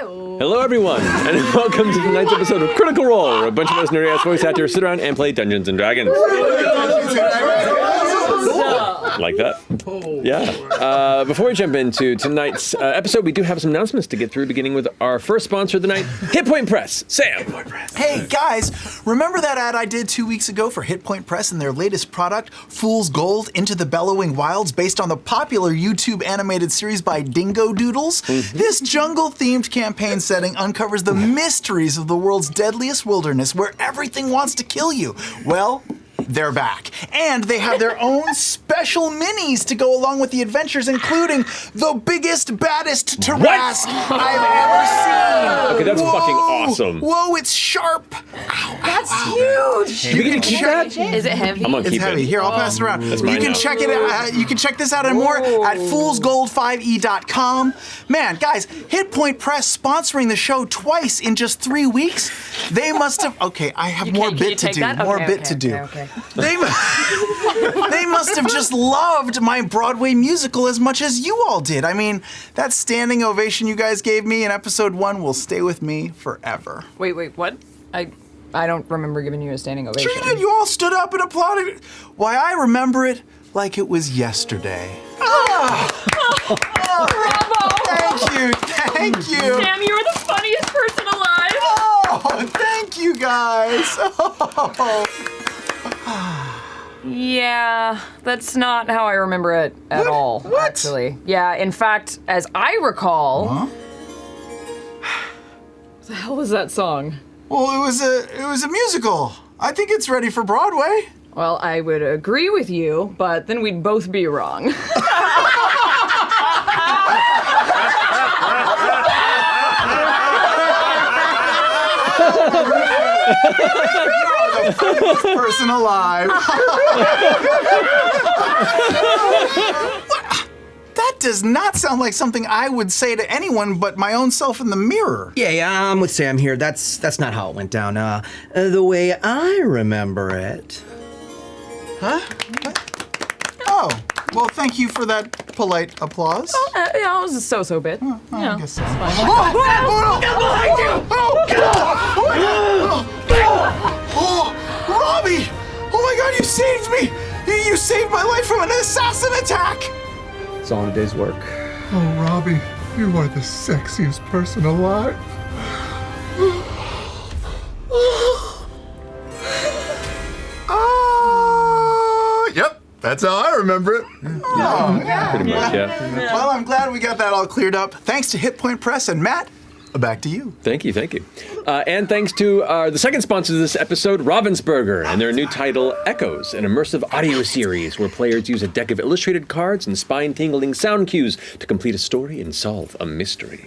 Hello, everyone, and welcome to tonight's episode of Critical Role, where a bunch of us nerdy-ass voice actors sit around and play Dungeons and Dragons. Like that? Yeah. Before we jump into tonight's episode, we do have some announcements to get through, beginning with our first sponsor of the night, Hit Point Press. Sam. Hey, guys, remember that ad I did 2 weeks ago for Hit Point Press and their latest product, Fool's Gold Into the Bellowing Wilds, based on the popular YouTube animated series by Dingo Doodles? This jungle-themed campaign setting uncovers the mysteries of the world's deadliest wilderness where everything wants to kill you. Well, they're back. And they have their own special minis to go along with the adventures, including the biggest, baddest Tarrasque I've ever seen. Okay, that's fucking awesome. Whoa, it's sharp. That's huge. You gonna keep that? Is it heavy? I'm gonna It's keep heavy. it. Here, I'll pass it around. That's You mine can now. check it out. You can check this out and more at foolsgold5e.com. Man, guys, Hit Point Press sponsoring the show twice in just 3 weeks. They must have. Okay, I have more Can bit you to take do. that? More Okay, bit okay, to do. okay. They must have just loved my Broadway musical as much as you all did. I mean, that standing ovation you guys gave me in episode 1 will stay with me forever. Wait, what? I don't remember giving you a standing ovation. Sure you did. You all stood up and applauded. Why, I remember it like it was yesterday. Bravo! Thank you. Sam, you were the funniest person alive. Oh, thank you guys. Yeah, that's not how I remember it at all, What? actually. Yeah, in fact, as I recall... Huh? What the hell was that song? Well, it was a musical. I think it's ready for Broadway. Well, I would agree with you, but then we'd both be wrong. The funniest person alive. That does not sound like something I would say to anyone but my own self in the mirror. Yeah, I'm with Sam here. That's not how it went down. The way I remember it. Huh? What? Oh, well, thank you for that polite applause. Yeah, it was a so-so bit. I guess so. fine. Oh, Robbie! Oh my God, you saved me! You saved my life from an assassin attack! It's all in a day's work. Oh, Robbie, you are the sexiest person alive. Yep, that's how I remember it. Pretty much, yeah. Well, I'm glad we got that all cleared up. Thanks to Hit Point Press and Matt. Back to you. Thank you. And thanks to the second sponsor of this episode, Ravensburger, and their new title, Echoes, an immersive audio series where players use a deck of illustrated cards and spine-tingling sound cues to complete a story and solve a mystery.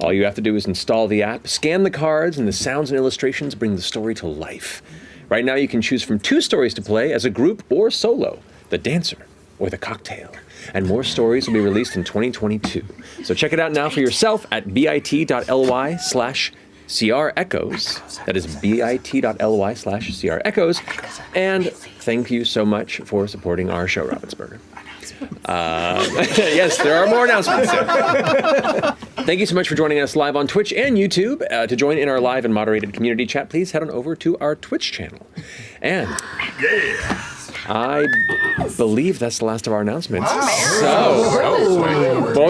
All you have to do is install the app, scan the cards, and the sounds and illustrations bring the story to life. Right now, you can choose from 2 stories to play as a group or solo, The Dancer or The Cocktail. And more stories will be released in 2022. So check it out now for yourself at bit.ly/CREchoes. That is bit.ly/CREchoes. And thank you so much for supporting our show, Ravensburger. Yes, there are more announcements. Thank you so much for joining us live on Twitch and YouTube. To join in our live and moderated community chat, please head on over to our Twitch channel. And I believe that's the last of our announcements. Well,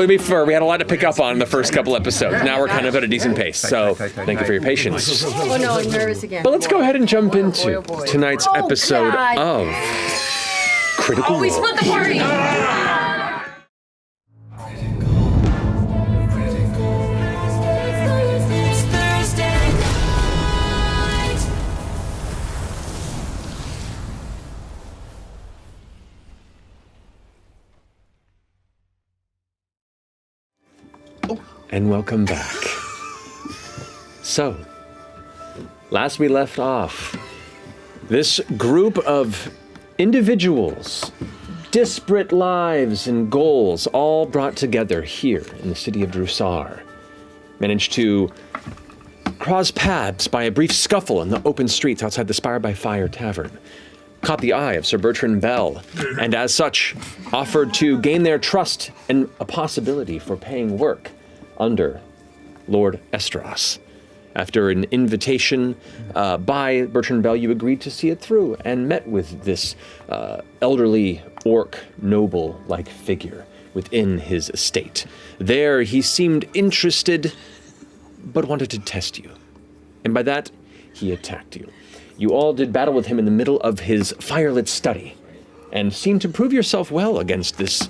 to be fair, we had a lot to pick up on in the first couple episodes. Now we're kind of at a decent pace, so thank you for your patience. Oh no, I'm nervous again. But let's go ahead and jump into tonight's episode God. of Critical We Role. split the party! And welcome back. So, last we left off, this group of individuals, disparate lives and goals, all brought together here in the city of Drusar, managed to cross paths by a brief scuffle in the open streets outside the Spire by Fire Tavern, caught the eye of Sir Bertrand Bell, and as such, offered to gain their trust and a possibility for paying work under Lord Esteros. After an invitation by Bertrand Bell, you agreed to see it through and met with this elderly orc noble-like figure within his estate. There, he seemed interested, but wanted to test you. And by that, he attacked you. You all did battle with him in the middle of his firelit study, and seemed to prove yourself well against this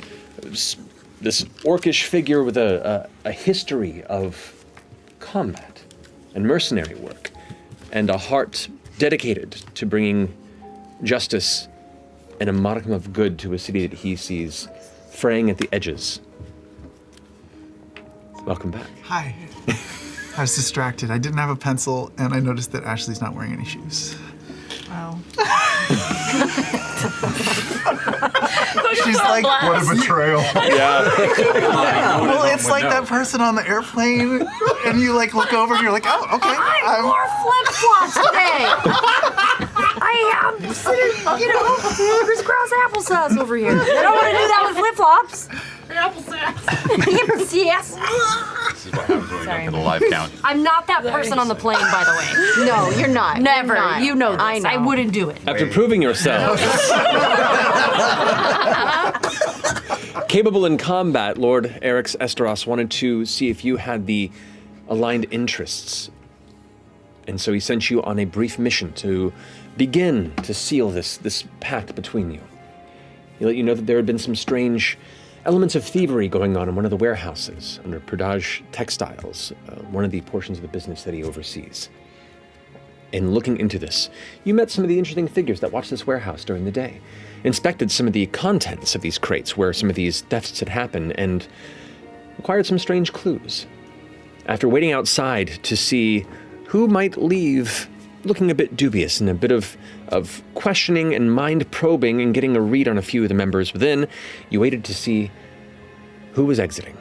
orcish figure with a history of combat and mercenary work, and a heart dedicated to bringing justice and a modicum of good to a city that he sees fraying at the edges. Welcome back. Hi. I was distracted. I didn't have a pencil, and I noticed that Ashley's not wearing any shoes. Wow. She's like, What a betrayal. Yeah. well, it's like that person on the airplane, and you like look over and you're like, oh, okay. I wore flip-flops today. I'm sitting, crisscross applesauce over here. I don't want to do that with flip-flops. Applesauce. Yes. This is what happens when we go for the live count. I'm not that person on the plane, by the way. No, you're not. Never. You're not. You know this. I know. I wouldn't do it. After proving yourself capable in combat, Lord Erix Esteros wanted to see if you had the aligned interests. And so he sent you on a brief mission to begin to seal this pact between you. He let you know that there had been some strange elements of thievery going on in one of the warehouses under Perdage Textiles, one of the portions of the business that he oversees. In looking into this, you met some of the interesting figures that watched this warehouse during the day, inspected some of the contents of these crates where some of these thefts had happened, and acquired some strange clues. After waiting outside to see who might leave looking a bit dubious and a bit of questioning and mind probing and getting a read on a few of the members within, you waited to see who was exiting.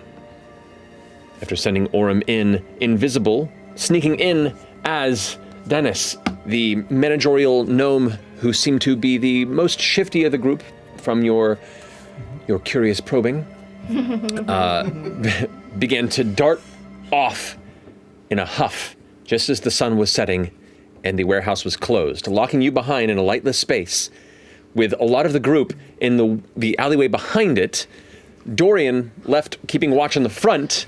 After sending Orem in invisible, sneaking in as Dennis, the managerial gnome who seemed to be the most shifty of the group from your curious probing, began to dart off in a huff just as the sun was setting and the warehouse was closed, locking you behind in a lightless space with a lot of the group in the alleyway behind it. Dorian left keeping watch on the front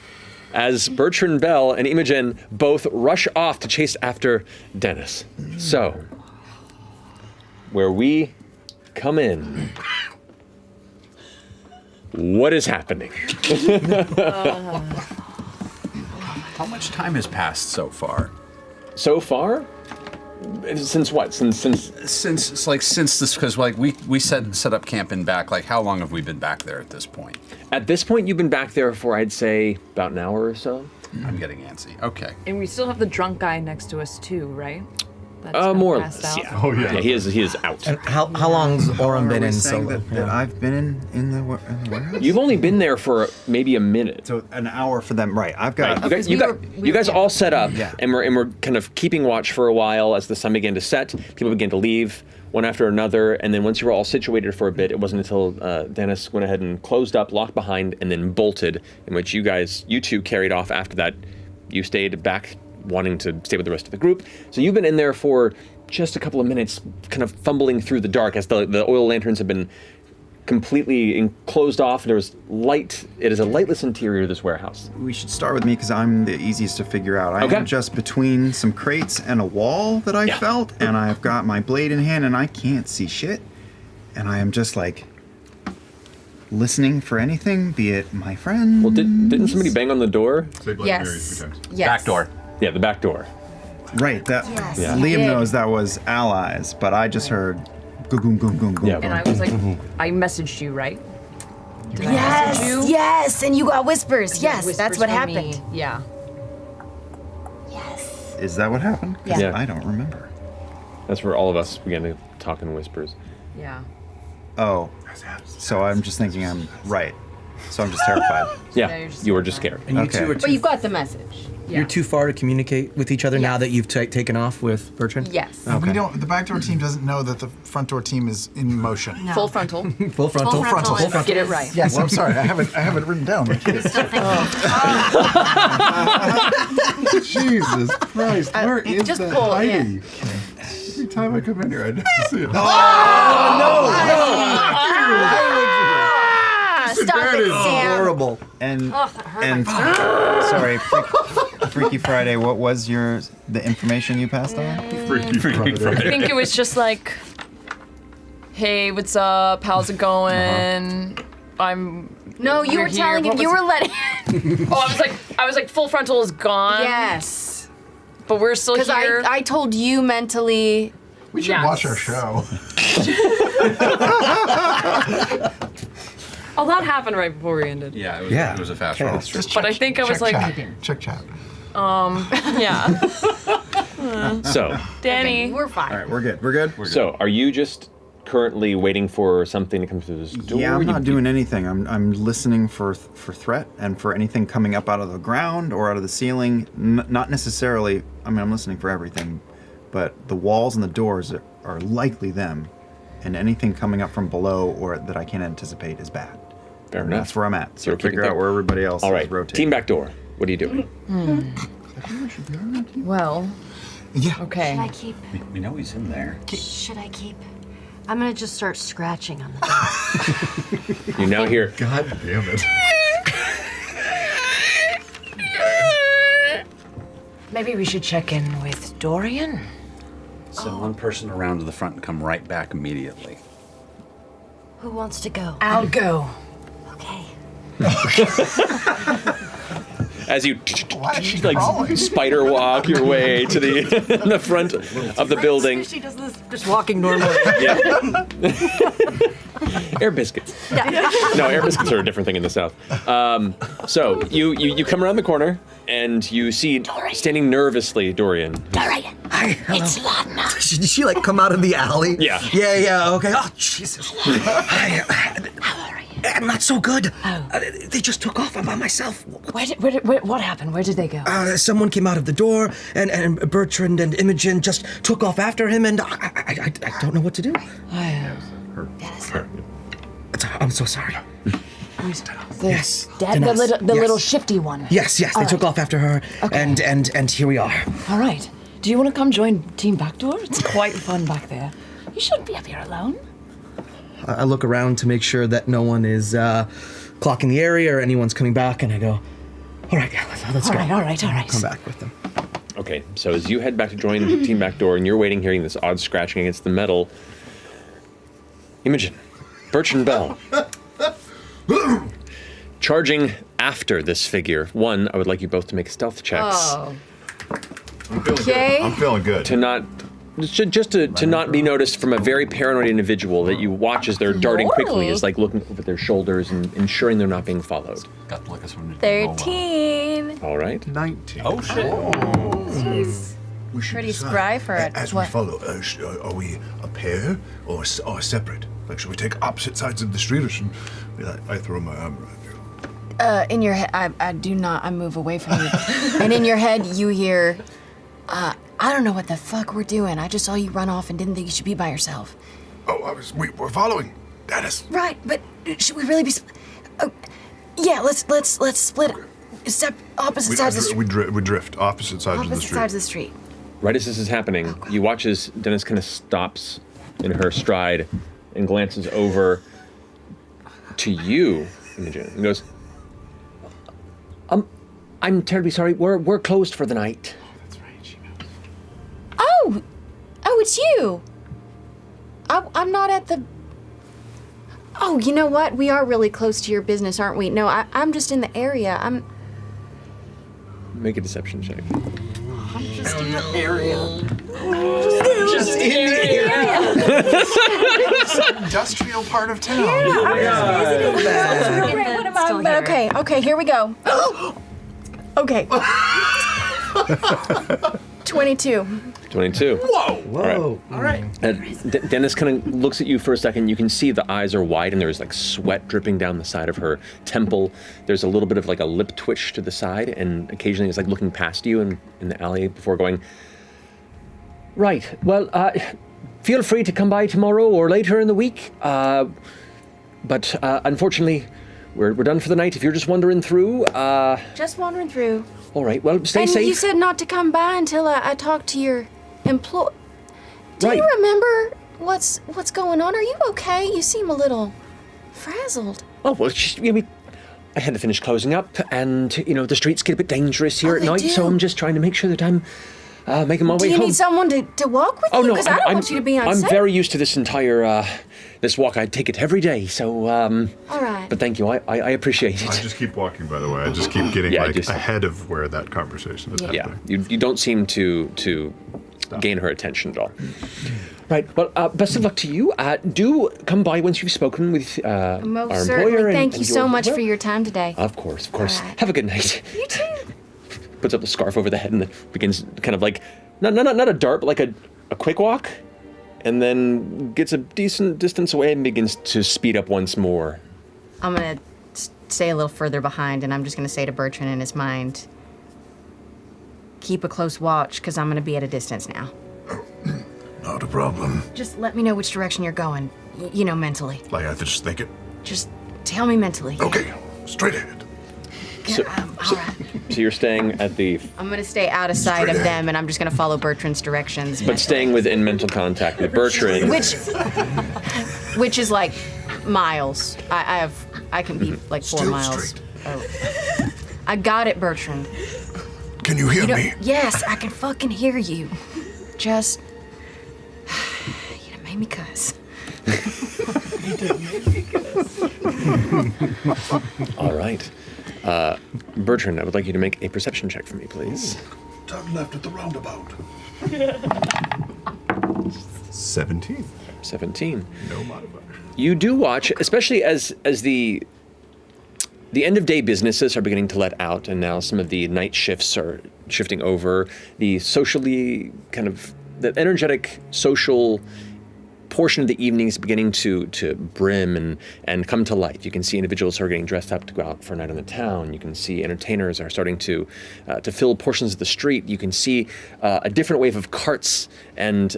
as Bertrand Bell and Imogen both rush off to chase after Dennis. So, where we come in, what is happening? How much time has passed so far? So far? Since what? Since this, because like we set up camp in back. Like, how long have we been back there at this point? At this point, you've been back there for, I'd say, about an hour or so. I'm getting antsy. Okay. And we still have the drunk guy next to us too, right? That's More or passed less, out. yeah. Oh, yeah. Yeah, he is out. And how long's Orem been in saying solo? that I've been in the warehouse? You've only been there for maybe a minute. So an hour for them, right? I've got. Right. You guys all set up, Yeah. and we're kind of keeping watch for a while as the sun began to set. People began to leave one after another, and then once you were all situated for a bit, it wasn't until Dennis went ahead and closed up, locked behind, and then bolted, in which you two carried off after that. You stayed back wanting to stay with the rest of the group. So you've been in there for just a couple of minutes, kind of fumbling through the dark as the oil lanterns have been completely closed off. There was light. It is a lightless interior of this warehouse. We should start with me because I'm the easiest to figure out. I am just between some crates and a wall that I felt, and I've got my blade in hand, and I can't see shit. And I am just like listening for anything, be it my friend. Well, didn't somebody bang on the door? Yes. Back door. Yeah, the back door. Right. That Yes. Yeah. Liam knows that was allies, but I just heard goom goom goom goom. Yeah. And I was like, I messaged you, right? Did I Yes, message you? yes, and you got whispers. Yes, Whispers that's what from happened. me. Yeah. Yes. Is that what happened? 'Cause Yeah. I don't remember. That's where all of us began to talk in whispers. Yeah. Oh. So I'm just thinking I'm right. So I'm just terrified. Yeah, Yeah, you're just you were just scared. And you Okay. two are But you got the message. You're too far to communicate with each other now that you've taken off with Bertrand? Yes. We don't. The backdoor team doesn't know that the front door team is in motion. No. Full frontal. Full frontal. Full frontal. Get it right. Yes, I'm sorry. I have it written down. Jesus Christ, where is just that pull, hiding? Every time I come in here, I never see it. Stop it, Sam. Horrible. And Oh, that hurt and sorry, Freaky Friday. What was the information you passed on? Freaky Friday. I think it was just like, hey, what's up? How's it going? No, you We're were here. telling him. What You was were letting. I was like, full frontal is gone. Yes. But we're still Because here. I told you mentally. We should Yes. watch our show. Oh, that happened right before we ended. Yeah, Yeah. it was a fast Okay, roll. that's true. Just But I think I was like, check chat. yeah. So, Danny. We're fine. All right, we're good. We're good. so are you just currently waiting for something to come through this door? Yeah, I'm You- not doing anything. I'm listening for threat and for anything coming up out of the ground or out of the ceiling. Not necessarily. I mean, I'm listening for everything, but the walls and the doors are likely them, and anything coming up from below or that I can't anticipate is bad. Fair And enough. That's where I'm at. So You're keeping figure out that- where everybody else All is right, rotating. team back door. What are you doing? Well, Yeah. Should I okay. keep? We know he's in there. Should I keep? I'm gonna just start scratching on the door. You now hear God damn it. Maybe we should check in with Dorian. Send one person around to the front and come right back immediately. Who wants to go? I'll go. Okay. as you Why is she crawling? like spider walk your way to the front of the building. She does this just walking normally. Yeah. Air biscuits. No, air biscuits are a different thing in the South. So you come around the corner and you see standing nervously Dorian. Dorian, it's Lana. Did she like come out of the alley? Yeah. Yeah, okay. Oh, Jesus. How are you? I'm not so good. They just took off. I'm by myself. What happened? Where did they go? Someone came out of the door, and Bertrand and Imogen just took off after him, and I don't know what to do. I'm so sorry. Yes. Dad, the little shifty one. Yes, they took off after her, Okay. and here we are. All right. Do you want to come join Team Backdoor? It's quite fun back there. You shouldn't be up here alone. I look around to make sure that no one is clocking the area or anyone's coming back, and I go, all right, let's go. All right. Come back with them. Okay, so as you head back to join Team Backdoor and you're waiting, hearing this odd scratching against the metal, Imogen, Bertrand Bell, charging after this figure. One, I would like you both to make stealth checks Oh. I'm feeling Okay. good. I'm feeling good. to not. Just to not be noticed from a very paranoid individual that you watch as they're darting quickly, is like looking over their shoulders and ensuring they're not being followed. Got to look us when 13. All right. 19. Oh shit! We should Pretty decide. spry for it. As we follow, are we a pair or separate? Like, should we take opposite sides of the street, or should we, like, I throw my arm around you? In your head, I do not. I move away from you. And in your head, you hear, I don't know what the fuck we're doing. I just saw you run off and didn't think you should be by yourself. Oh, we're following. Dennis. Right, but should we really be? Yeah, let's split. Opposite sides of the street. We drift opposite sides of the Opposite street. sides of the street. Right as this is happening, you watch as Dennis kind of stops in her stride and glances over to you, Imogen, and goes, I'm terribly sorry. We're closed for the night. Oh, it's you. I'm not at the. Oh, you know what? We are really close to your business, aren't we? No, I'm just in the area. Make a deception check. Industrial part of town. Okay, here we go. Okay. 22. 22. Whoa! All right. Dennis kind of looks at you for a second. You can see the eyes are wide and there's like sweat dripping down the side of her temple. There's a little bit of like a lip twitch to the side, and occasionally it's like looking past you in the alley before going, right, well, feel free to come by tomorrow or later in the week. But unfortunately, we're done for the night. If you're just wandering through, Just wandering through. all right, well, stay And safe. you said not to come by until I talked to your employee. Do Right. you remember what's going on? Are you okay? You seem a little frazzled. Oh, well, I had to finish closing up, and, the streets get a bit dangerous here Oh, at they night, so do. I'm just trying to make sure that I'm making my Do way you home. need someone to walk with Oh, you? no, Because I don't want you to be on I'm set. very used to this entire, this walk. I take it every day, so, All right. but thank you. I appreciate it. I just keep walking, by the way. I just keep getting just- ahead of where that conversation is Yeah, happening. you don't seem to gain her attention at all. Right, well, best of luck to you. Do come by once you've spoken with our Most employer. certainly. Thank and you so your- much well, for your time today. Of course, of course. All right. Have a good night. You too. Puts up the scarf over the head and then begins kind of like, not a dart, but like a quick walk, and then gets a decent distance away and begins to speed up once more. I'm going to stay a little further behind, and I'm just going to say to Bertrand in his mind, keep a close watch, because I'm going to be at a distance now. Not a problem. Just let me know which direction you're going, mentally. Like, I have to just think it. Just tell me mentally. Okay, straight ahead. So, All right. so you're staying at the, I'm going to stay out of sight of them, and I'm just going to follow Bertrand's directions. but staying within mental contact with Bertrand. Which is like miles. I can be like 4 Still miles. straight. Oh. I got it, Bertrand. Can you hear You know- me? Yes, I can fucking hear you. Just, you done made me cuss. All right. Bertrand, I would like you to make a perception check for me, please. Turn left at the roundabout. 17. 17. No modifier. You do watch, especially as the end of day businesses are beginning to let out, and now some of the night shifts are shifting over. The socially the energetic social portion of the evening is beginning to brim and come to life. You can see individuals who are getting dressed up to go out for a night on the town. You can see entertainers are starting to fill portions of the street. You can see a different wave of carts and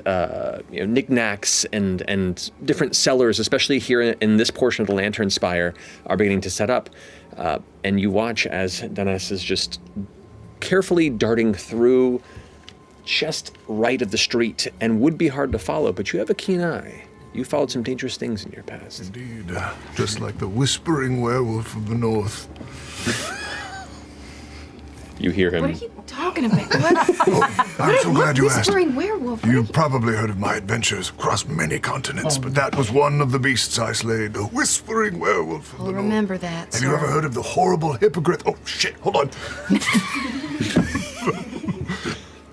knickknacks and different sellers, especially here in this portion of the Lantern Spire, are beginning to set up. And you watch as Dennis is just carefully darting through just right of the street and would be hard to follow, but you have a keen eye. You followed some dangerous things in your past. Indeed. Just like the whispering werewolf of the north. You hear him. What are you talking about? What? I'm so glad you asked. Whispering werewolf. You've probably heard of my adventures across many continents, but that was one of the beasts I slayed, the whispering werewolf of I'll the north. remember that. Have you ever heard of the horrible hippogriff? Oh, shit, hold on.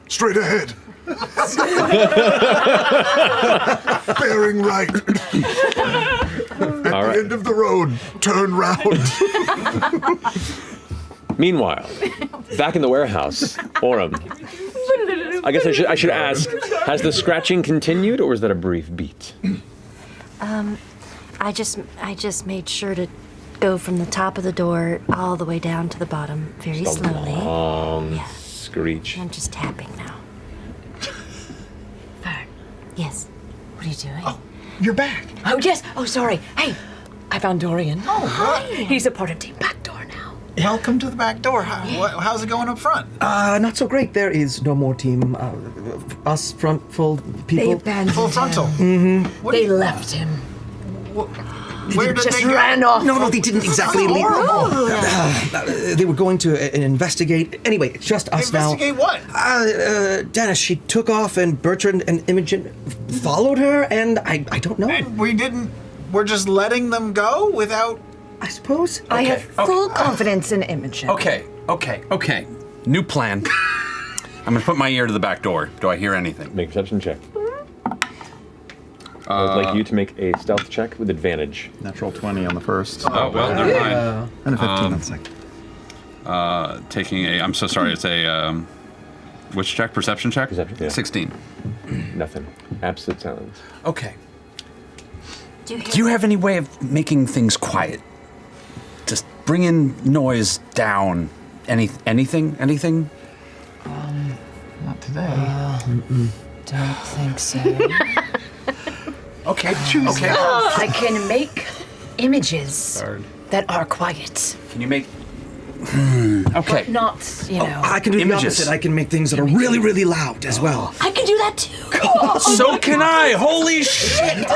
Straight ahead. Bearing right. At All the right. end of the road, turn round. Meanwhile, back in the warehouse, Orem. I guess I should ask, has the scratching continued, or was that a brief beat? I just made sure to go from the top of the door all the way down to the bottom very Just a slowly. long Yeah. screech. I'm just tapping now. Fern, Yes. what are you doing? You're back. Oh, yes. Oh, sorry. Hey, I found Dorian. Oh, hi. He's a part of Team Backdoor now. Welcome to the back door. How's it going up front? Not so great. There is no more team. Us front full They people. abandoned Full him. frontal. They left him. Where did Just they go? ran off. No, they didn't exactly leave. Horrible. They were going to investigate. Anyway, it's just us Investigate what? now. Dennis, she took off, and Bertrand and Imogen followed her, and I don't know. And we're just letting them go without. I suppose. I have full confidence in Imogen. Okay. New plan. I'm gonna put my ear to the back door. Do I hear anything? Make a perception check. I would like you to make a stealth check with advantage. Natural 20 on the first. Oh, well, never mind. And a 15 on the second. Taking a, I'm so sorry, it's a Which check? Perception check? Perception, yeah. 16. Nothing. Absolute silence. Okay. Do you have any way of making things quiet? Just bringing noise down. Anything? Not today. Don't think so. Okay. I can make images that are quiet. Can you make... Okay. Not, I can do Images. the opposite. I can make things that are really, really loud as well. I can do that too. So can I! Holy shit!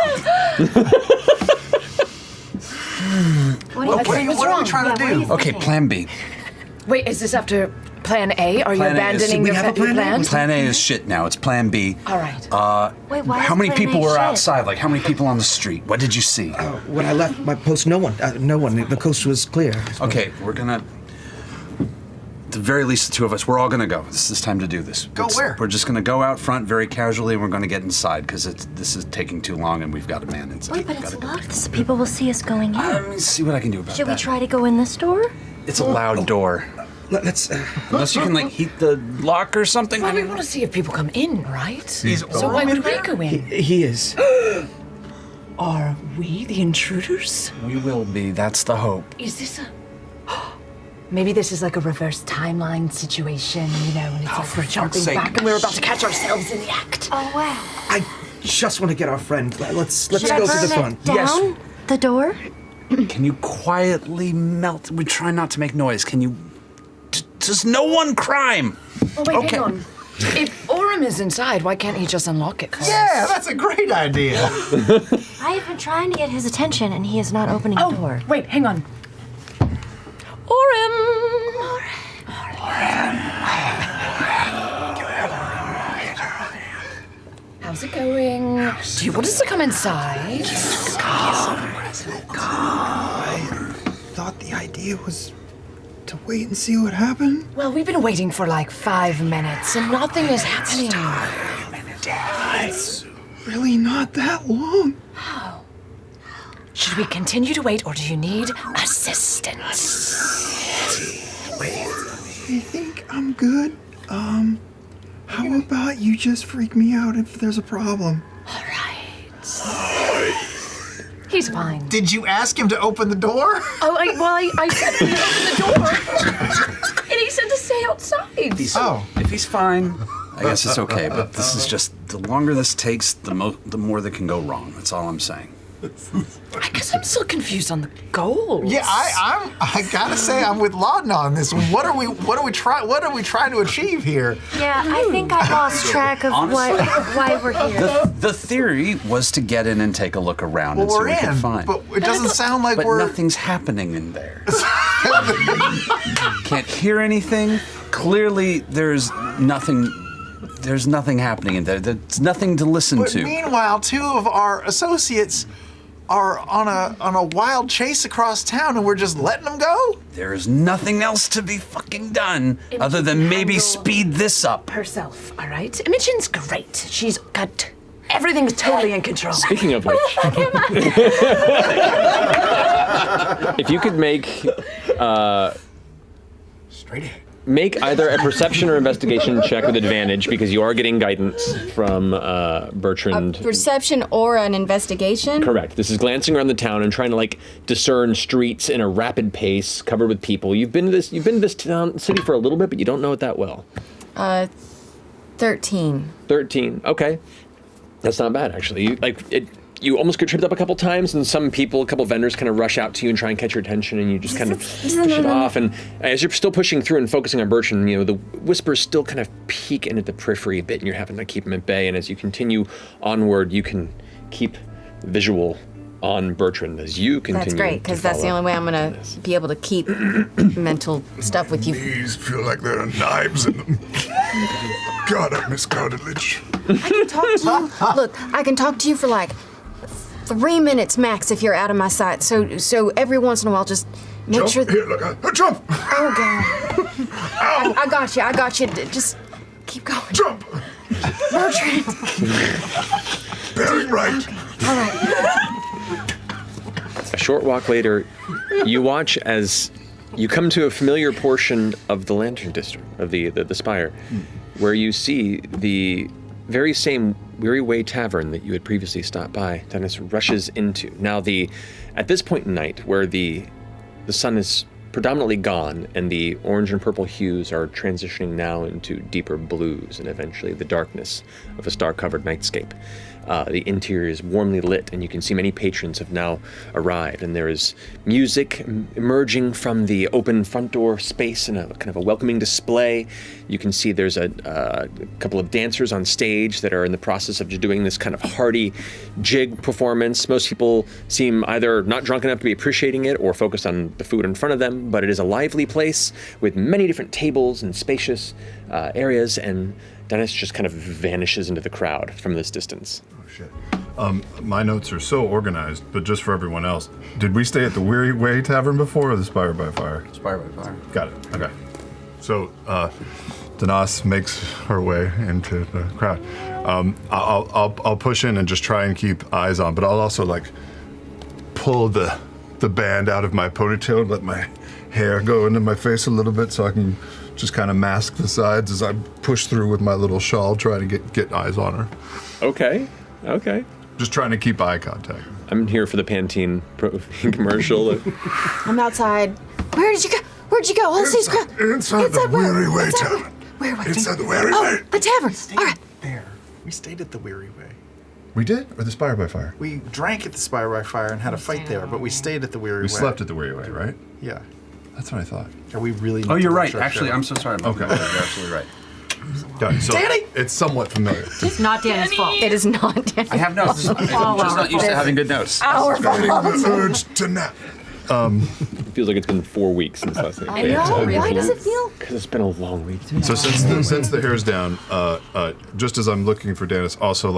What are we trying to do? Okay, plan B. Wait, is this after plan A? Are you Plan A is- abandoning we your have a plan A? plan? Plan A is shit now. It's plan B. All right. Wait, why How is many plan A people were shit? outside? Like, how many people on the street? What did you see? When I left my post, no one. No one. The coast was clear. Okay, we're gonna... At the very least, the two of us, we're all gonna go. This is time to do this. Go where? We're just gonna go out front very casually, and we're gonna get inside, because this is taking too long, and we've got a man inside. Wait, but We've it's gotta go. locked, so people will see us going in. Let me see what I can do about Should we that. try to go in this door? It's a loud door. Let's. Unless you can, like, heat the lock or something. Well, we want to see if people come in, right? Is So why Orm in would we there? go in? He is. Are we the intruders? We will be. That's the hope. Is this a... Maybe this is like a reverse timeline situation, and it's like we're jumping sake. back and we're about to catch ourselves in the act. Oh, wow. I just want to get our friend. Let's Should go I to burn the front. it down the door? Can you quietly melt? We try not to make noise. Can you... Just no one crime. Oh, wait, Okay. hang on. If Orem is inside, why can't he just unlock it for Yeah, us? that's a great idea. I have been trying to get his attention, and he is not opening the door. Wait, hang on. Orem! How's it going? Do you want us to come inside? I thought the idea was to wait and see what happened. Well, we've been waiting for like 5 minutes and nothing is happening. It's really not that long. Should we continue to wait or do you need assistance? I think I'm good. How about you just freak me out if there's a problem? All right. He's fine. Did you ask him to open the door? Oh, I said we open the door. And he said to stay outside. If he's fine, I guess it's okay. But this is just... The longer this takes, the more that can go wrong. That's all I'm saying. I guess I'm still confused on the goals. Yeah, I gotta say I'm with Laudna on this one. What are we trying to achieve here? Yeah, I think I lost track of why we're here. The theory was to get in and take a look around Well, and see we're what we in, could find. but it doesn't sound like But we're. nothing's happening in there. Can't hear anything. Clearly, there's nothing happening in there. There's nothing to listen But to. meanwhile, two of our associates are on a wild chase across town, and we're just letting them go. There is nothing else to be fucking done other than maybe handle speed this up. Herself, all right? Imogen's great. She's got everything totally in control. Speaking of which, if you could make Straight ahead. make either a perception or investigation check with advantage because you are getting guidance from Bertrand. Perception or an investigation? Correct. This is glancing around the town and trying to like discern streets in a rapid pace, covered with people. You've been to this city for a little bit, but you don't know it that well. 13. 13. Okay, that's not bad actually. You almost get tripped up a couple times, and a couple vendors kind of rush out to you and try and catch your attention, and you just kind of push it off. And as you're still pushing through and focusing on Bertrand, the whispers still kind of peek into the periphery a bit, and you're having to keep them at bay. And as you continue onward, you can keep visual on Bertrand as you continue. That's great, because that's the only way I'm going to be able to keep mental stuff with you. These feel like there are knives in them. God, I miss cartilage. I can talk to you. Look, I can talk to you for like 3 minutes max if you're out of my sight. So every once in a while, just make Jump. sure. Here, look, jump! Oh God! I got you. Just keep going. Jump! Bertrand. Very right. All right. A short walk later, you watch as you come to a familiar portion of the Lantern District, of the spire. where you see the very same Weary Way Tavern that you had previously stopped by. Dennis rushes into. Now, at this point in night, where the sun is predominantly gone and the orange and purple hues are transitioning now into deeper blues and eventually the darkness of a star-covered nightscape. The interior is warmly lit, and you can see many patrons have now arrived, and there is music emerging from the open front door space in a kind of a welcoming display. You can see there's a couple of dancers on stage that are in the process of just doing this kind of hearty jig performance. Most people seem either not drunk enough to be appreciating it or focused on the food in front of them, but it is a lively place with many different tables and spacious areas, and Dennis just kind of vanishes into the crowd from this distance. Oh, shit. My notes are so organized, but just for everyone else, did we stay at the Weary Way Tavern before or the Spire by Fire? Spire by Fire. Got it. Okay. So, Danas makes her way into the crowd. I'll push in and just try and keep eyes on, but I'll also pull the band out of my ponytail and let my hair go into my face a little bit so I can just kind of mask the sides as I push through with my little shawl, trying to get eyes on her. Okay. Just trying to keep eye contact. I'm here for the Pantene commercial. I'm outside. Where did you go? Where'd you go? Let's see. Inside the Weary Way Tavern. Where? Inside the Weary Way. The tavern. All right. There. We stayed at the Weary Way. We did? Or the Spire by Fire? We drank at the Spire by Fire and had a fight there, but we stayed at the Weary Way. We slept at the Weary Way, right? Yeah. That's what I thought. Are we really? Oh, you're right. Actually, I'm so sorry. Okay. You're absolutely right. Yeah, so Danny! it's somewhat familiar. It's not Danny's fault. It is not Danny. I have notes. I'm just not used to having good notes. Our Getting fault. the urge to nap. It feels like it's been 4 weeks since last night. I know. Why does it feel? Because it's been a long week. So since the hair's down, just as I'm looking for Dennis, also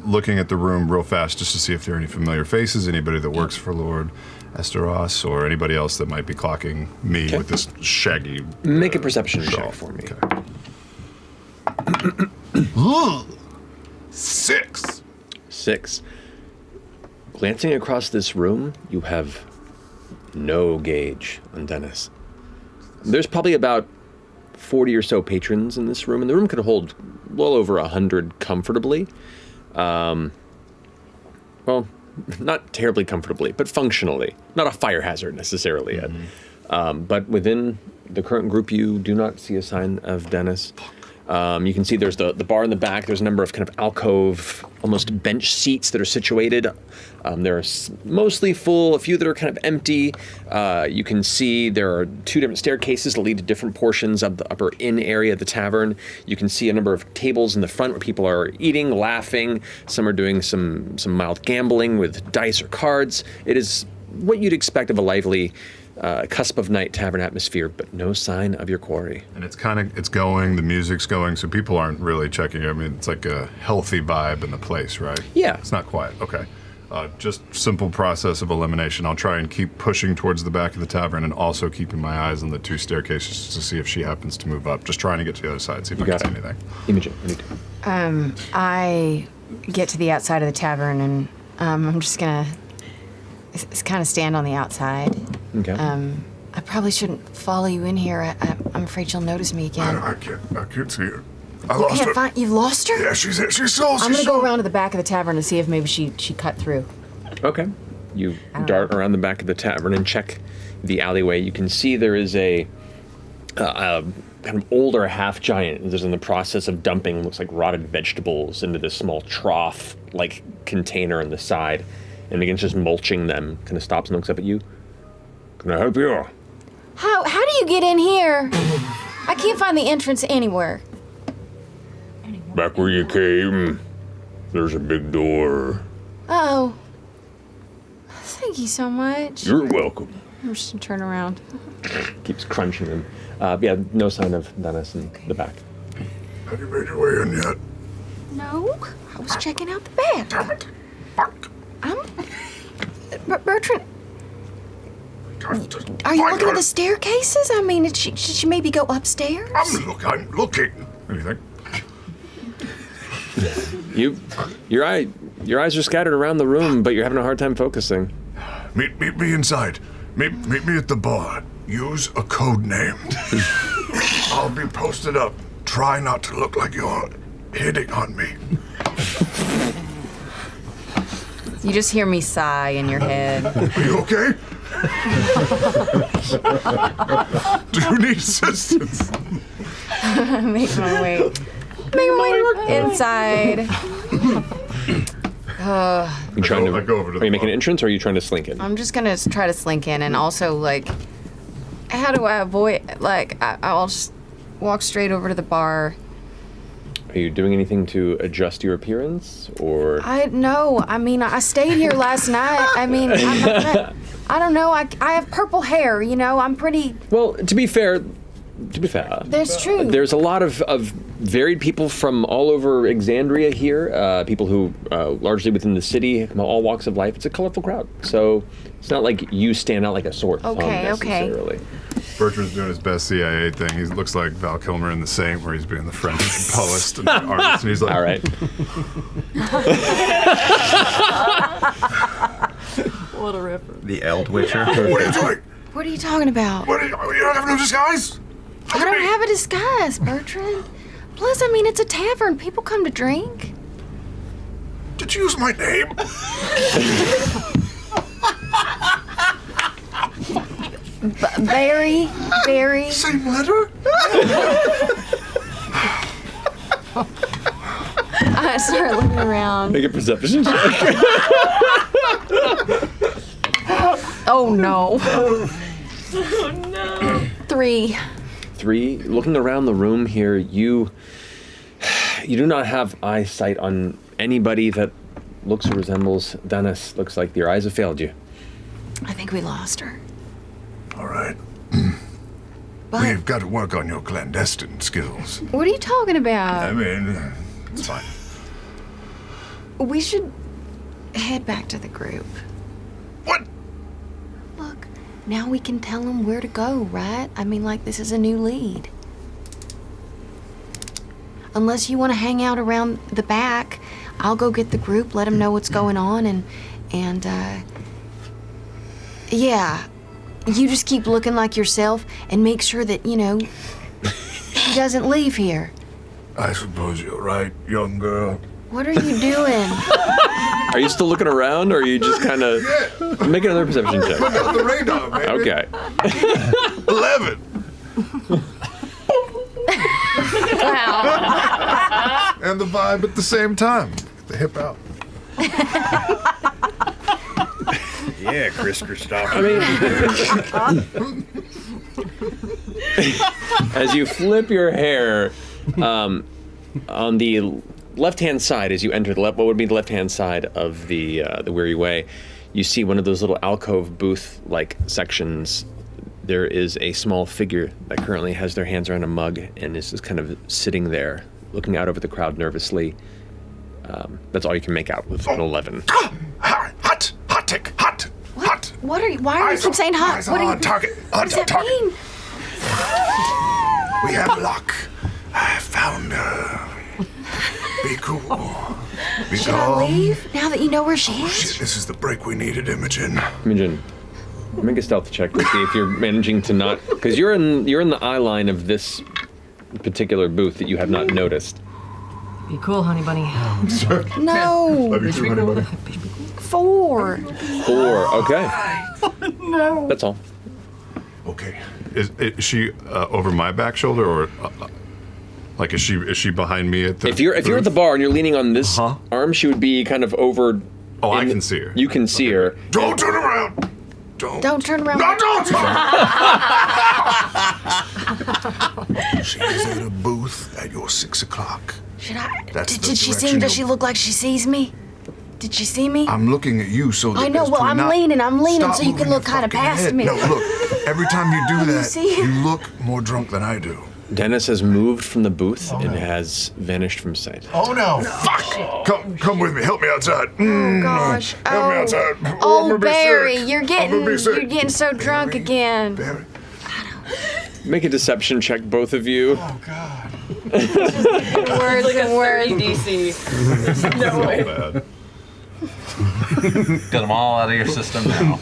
looking at the room real fast just to see if there are any familiar faces, anybody that works for Lord Esteros, or anybody else that might be clocking me with this shaggy. Make a perception shawl. check for me. Okay. 6. 6. Glancing across this room, you have no gauge on Dennis. There's probably about 40 or so patrons in this room, and the room could hold well over 100 comfortably. Well, not terribly comfortably, but functionally. Not a fire hazard necessarily yet. But within the current group, you do not see a sign of Dennis. You can see there's the bar in the back. There's a number of kind of alcove, almost bench seats that are situated. They're mostly full, a few that are kind of empty. You can see there are 2 different staircases that lead to different portions of the upper inn area of the tavern. You can see a number of tables in the front where people are eating, laughing. Some are doing some mild gambling with dice or cards. It is what you'd expect of a lively cusp of night tavern atmosphere, but no sign of your quarry. And it's going, the music's going, so people aren't really checking. I mean, it's like a healthy vibe in the place, right? Yeah. It's not quiet. Okay. Just simple process of elimination. I'll try and keep pushing towards the back of the tavern and also keeping my eyes on the 2 staircases to see if she happens to move up. Just trying to get to the other side, see if I can see anything. Imogen, what do you do? I get to the outside of the tavern and I'm just gonna kind of stand on the outside. Okay. I probably shouldn't follow you in here. I'm afraid she'll notice me again. I can't see her. I You lost can't her. find. You've lost her? Yeah, she's I'm gonna go around to the back of the tavern and see if maybe she cut through. Okay. You dart around the back of the tavern and check the alleyway. You can see there is a kind of older half giant that's in the process of dumping, looks like rotted vegetables into this small trough-like container on the side, and begins just mulching them. Kind of stops and looks up at you. Can I help you? How do you get in here? I can't find the entrance anywhere. Back where you came, there's a big door. Oh. Thank you so much. You're welcome. I'm just gonna turn around. Keeps crunching them. Yeah, no sign of Dennis in the back. Have you made your way in yet? No, I was checking out the back. Bertrand, are you looking at the staircases? I mean, should she maybe go upstairs? I'm looking. Anything? Your eyes are scattered around the room, but you're having a hard time focusing. Meet me inside. Meet me at the bar. Use a code name. I'll be posted up Try not to look like you're hitting on me. You just hear me sigh in your head. Are you okay? Do you need assistance? Make my way inside. You trying to? I go over to Are you the making an bar. entrance, or are you trying to slink in? I'm just gonna try to slink in, and also like, how do I avoid? Like, I'll just walk straight over to the bar. Are you doing anything to adjust your appearance, or? I mean, I stayed here last night. I mean, I don't know. I have purple hair. You know, I'm pretty. Well, to be fair, That's true. There's a lot of varied people from all over Exandria here. People who largely within the city, from all walks of life. It's a colorful crowd, so it's not like you stand out like a sore thumb necessarily. Bertrand's doing his best CIA thing. He looks like Val Kilmer in The Saint, where he's being the French poet and the artist, and he's like, all right. What a ripper. The Eldwitcher. What are you doing? What are you talking about? You don't have no disguise? I don't have a disguise, Bertrand. Plus, I mean, it's a tavern. People come to drink. Did you use my name? Barry. Same letter? I start looking around. Make a perception check. Oh no. Oh no. 3. 3. Looking around the room here, you do not have eyesight on anybody that looks or resembles Dennis. Looks like your eyes have failed you. I think we lost her. All right. But We've got to work on your clandestine skills. what are you talking about? I mean, it's fine. We should head back to the group. What? Look, now we can tell them where to go, right? I mean, like, this is a new lead. Unless you want to hang out around the back, I'll go get the group, let them know what's going on, and yeah. You just keep looking like yourself and make sure that, you know, he doesn't leave here. I suppose you're right, young girl. What are you doing? Are you still looking around, or are you just kind of make another perception check? Look out the radar, baby. Okay. 11. Wow. And the vibe at the same time. The hip out. Yeah, Chris Christopher. I mean, as you flip your hair, on the left-hand side, as you enter what would be the left-hand side of the Weary Way, you see one of those little alcove booth-like sections. There is a small figure that currently has their hands around a mug and is just kind of sitting there, looking out over the crowd nervously. That's all you can make out with an 11. Hot tick, hot. Why do you keep saying hot? Eyes What do you on target. What does that mean? We have luck. I found her. Be cool. Be Should I calm. leave now that you know where she is? Shit, this is the break we needed, Imogen. Imogen, make a stealth check to see if you're managing to not, because you're in the eye line of this particular booth that you have not noticed. Be cool, honey bunny. No. Love you too, honey bunny. 4. 4. Okay. No. That's all. Okay. Is she over my back shoulder, or like is she behind me at the? If you're at the bar and you're leaning on this arm, she would be kind of over. Oh, I can see her. You can see her. Don't turn around. Don't turn around. No, don't. She is at a booth at your 6 o'clock. Should I? That's the Did she direction does she you'll- look like she sees me? Did she see me? I'm looking at you so that I know, as well, to I'm not- leaning Stop so you can moving look your kinda fucking past head. me. No, look. Every time you do that, see? you look more drunk than I do. Dennis has moved from the booth and has vanished from sight. Oh no! Fuck! Come with me. Help me outside. Oh gosh. Help me outside. I'm Oh, gonna be Barry, sick. you're I'm gonna be sick. getting so drunk again. Barry. Make a deception check, both of you. Oh god! Words Like a and words. 30 DC. There's no way. Bad. Get them all out of your system now.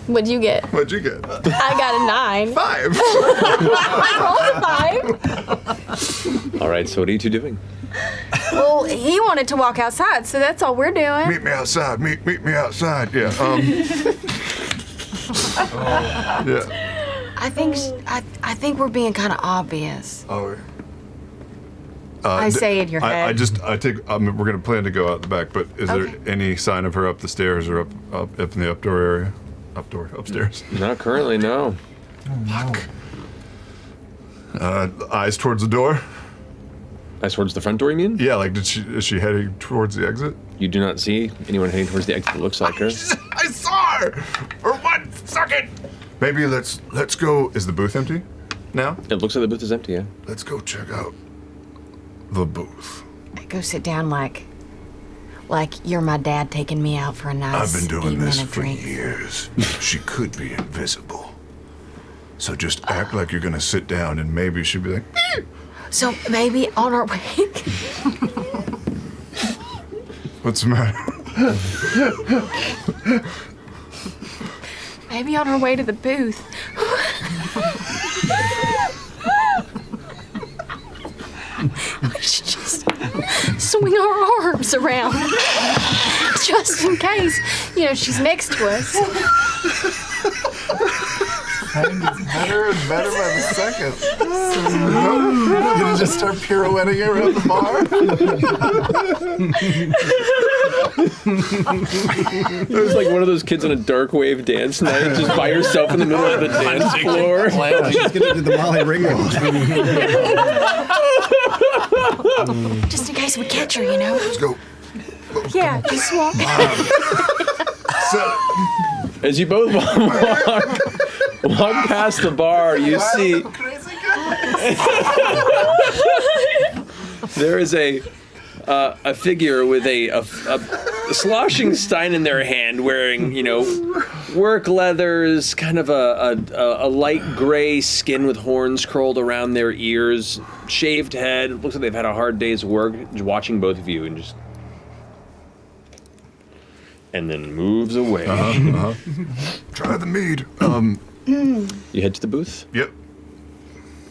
What'd you get? What'd you get? I got a 9. 5. I rolled a 5. All right, so what are you two doing? Well, he wanted to walk outside, so that's all we're doing. Meet me outside. Meet me outside. Yeah. Yeah. I think we're being kind of obvious. Oh. I say in your head. We're gonna plan to go out the back, but is there any sign of her up the stairs or up in the updoor area? Upstairs? Not currently, no. Fuck. Eyes towards the door? Eyes towards the front door, you mean? Yeah, like, is she heading towards the exit? You do not see anyone heading towards the exit that looks like her. I saw her for 1 second! Maybe let's go. Is the booth empty now? It looks like the booth is empty, yeah. Let's go check out the booth. Go sit down like you're my dad taking me out for a nice I've been doing evening this of for drinks. years. She could be invisible. So just act like you're gonna sit down and maybe she'll be like, "Eh." So maybe on our way. What's the matter? Maybe on our way to the booth. We should just swing our arms around. Just in case, she's next to us. Better and better by the second. You're gonna just start pirouetting around the bar? It was like one of those kids on a dark wave dance night, just by yourself in the middle of the dance floor. She's gonna do the Molly Ringwald. Just in case we catch her, Let's go. Yeah, just walk. As you both walk past the bar, you see there is a figure with a sloshing stein in their hand, wearing work leathers, kind of a light gray skin with horns curled around their ears, shaved head. It looks like they've had a hard day's work. Just watching both of you and then moves away. Try the mead. You head to the booth? Yep.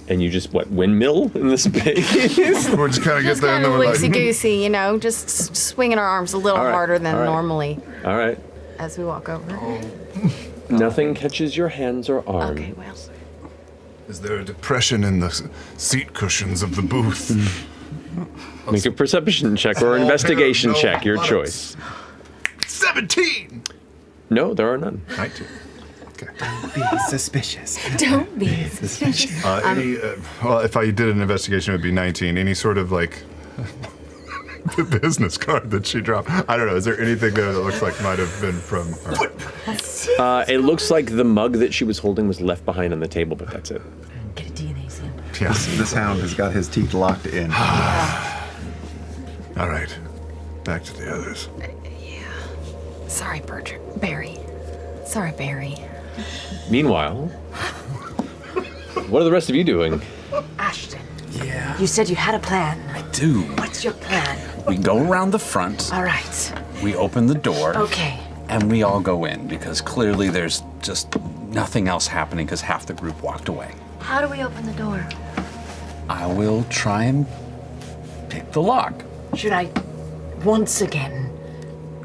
And you just, windmill in this space? We'll just kind of get there and then we're like, Loosey-goosey, just swinging our arms a little All right, harder than all right. normally All right. as we walk over. Nothing catches your hands or arm. Okay, well. is there a depression in the seat cushions of the booth? Make a perception check or investigation check, your buttocks. choice. 17! No, there are none. 19. Don't be suspicious. Don't be suspicious. Well, if I did an investigation, it would be 19. Any sort of the business card that she dropped. I don't know. Is there anything there that looks like might have been from her? It looks like the mug that she was holding was left behind on the table, but that's it. Get a DNA sample. Yes. This hound has got his teeth locked in. All right. Back to the others. Sorry, Barry. Sorry, Barry. Meanwhile, what are the rest of you doing? Ashton, Yeah. you said you had a plan. I do. What's your plan? We go around the front, All right. we open the door, Okay. and we all go in because clearly there's just nothing else happening because half the group walked away. How do we open the door? I will try and pick the lock. Should I, once again,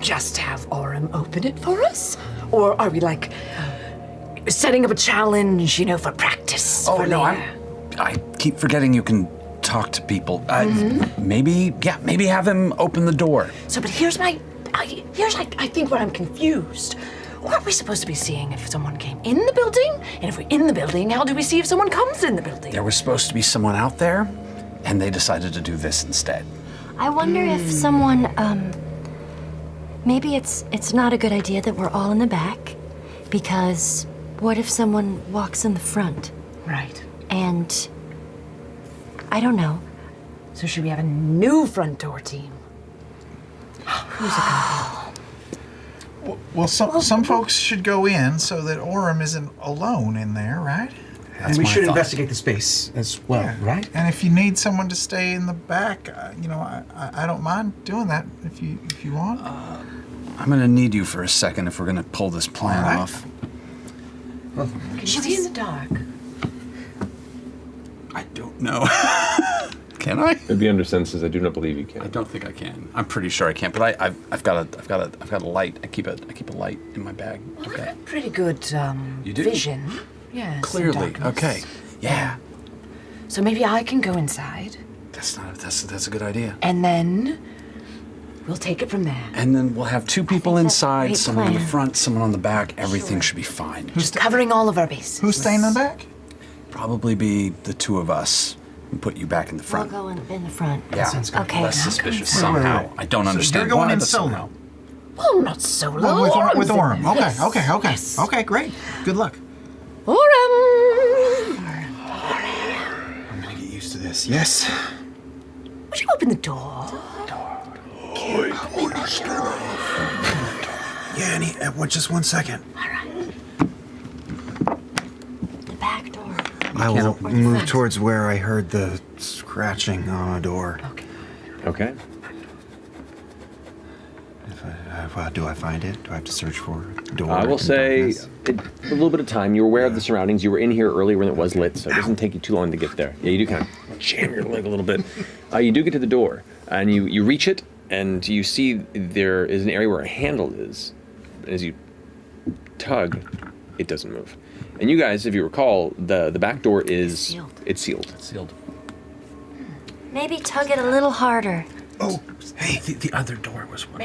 just have Aurum open it for us? Or are we setting up a challenge, for practice? Oh for no, later? I keep forgetting you can talk to people. Maybe have him open the door. So, but here's I think where I'm confused. What are we supposed to be seeing if someone came in the building? And if we're in the building, how do we see if someone comes in the building? There was supposed to be someone out there, and they decided to do this instead. I wonder if someone, maybe it's not a good idea that we're all in the back, because what if someone walks in the front? Right. And I don't know. So should we have a new front door team? Who's it gonna Well, some folks should go in so that Aurum isn't alone in there, right? And we my should thought. investigate the space as well, right? And if you need someone to stay in the back, I don't mind doing that if you want. I'm gonna need you for a second if we're gonna pull this plan All right. off. Can you see in the dark? I don't know. Can I? It'd be under senses. I do not believe you can. I don't think I can. I'm pretty sure I can't. But I've got a light. I keep a light in my bag. Well, I got pretty good You do? vision. Yes. in Clearly. darkness. Okay. Yeah. So maybe I can go inside, That's a good idea. and then we'll take it from there. And then we'll have two people that's a inside, great someone in the plan. front, someone on the back. Everything should be fine. Just covering all of our bases. Who's staying in the back? Probably be the two of us and put you back in the We'll front. go in the front. Yeah. sounds good. Okay. Less suspicious Wait, somehow. wait. I don't understand you're going why, in but solo. somehow. Well, not solo. Well, with Orem's in Orem. there. Okay, Yes. okay, okay. Yes. Okay, great. Good luck. Orem! I'm gonna get used to this. Yes. Would you open the door? Yeah, just 1 second. The back door. I will Or the move front. towards where I heard the scratching on a door. Okay. Do I find it? Do I have to search for a door? I will in say darkness? a little bit of time. You're aware of the surroundings. You were in here earlier when it was lit, so it doesn't take you too long to get there. Yeah, you do kind of jam your leg a little bit. You do get to the door, and you reach it, and you see there is an area where a handle is. And as you tug, it doesn't move. And you guys, if you recall, the back door is Sealed. It's sealed. Sealed. Maybe tug it a little harder. Oh, hey. The other door was one.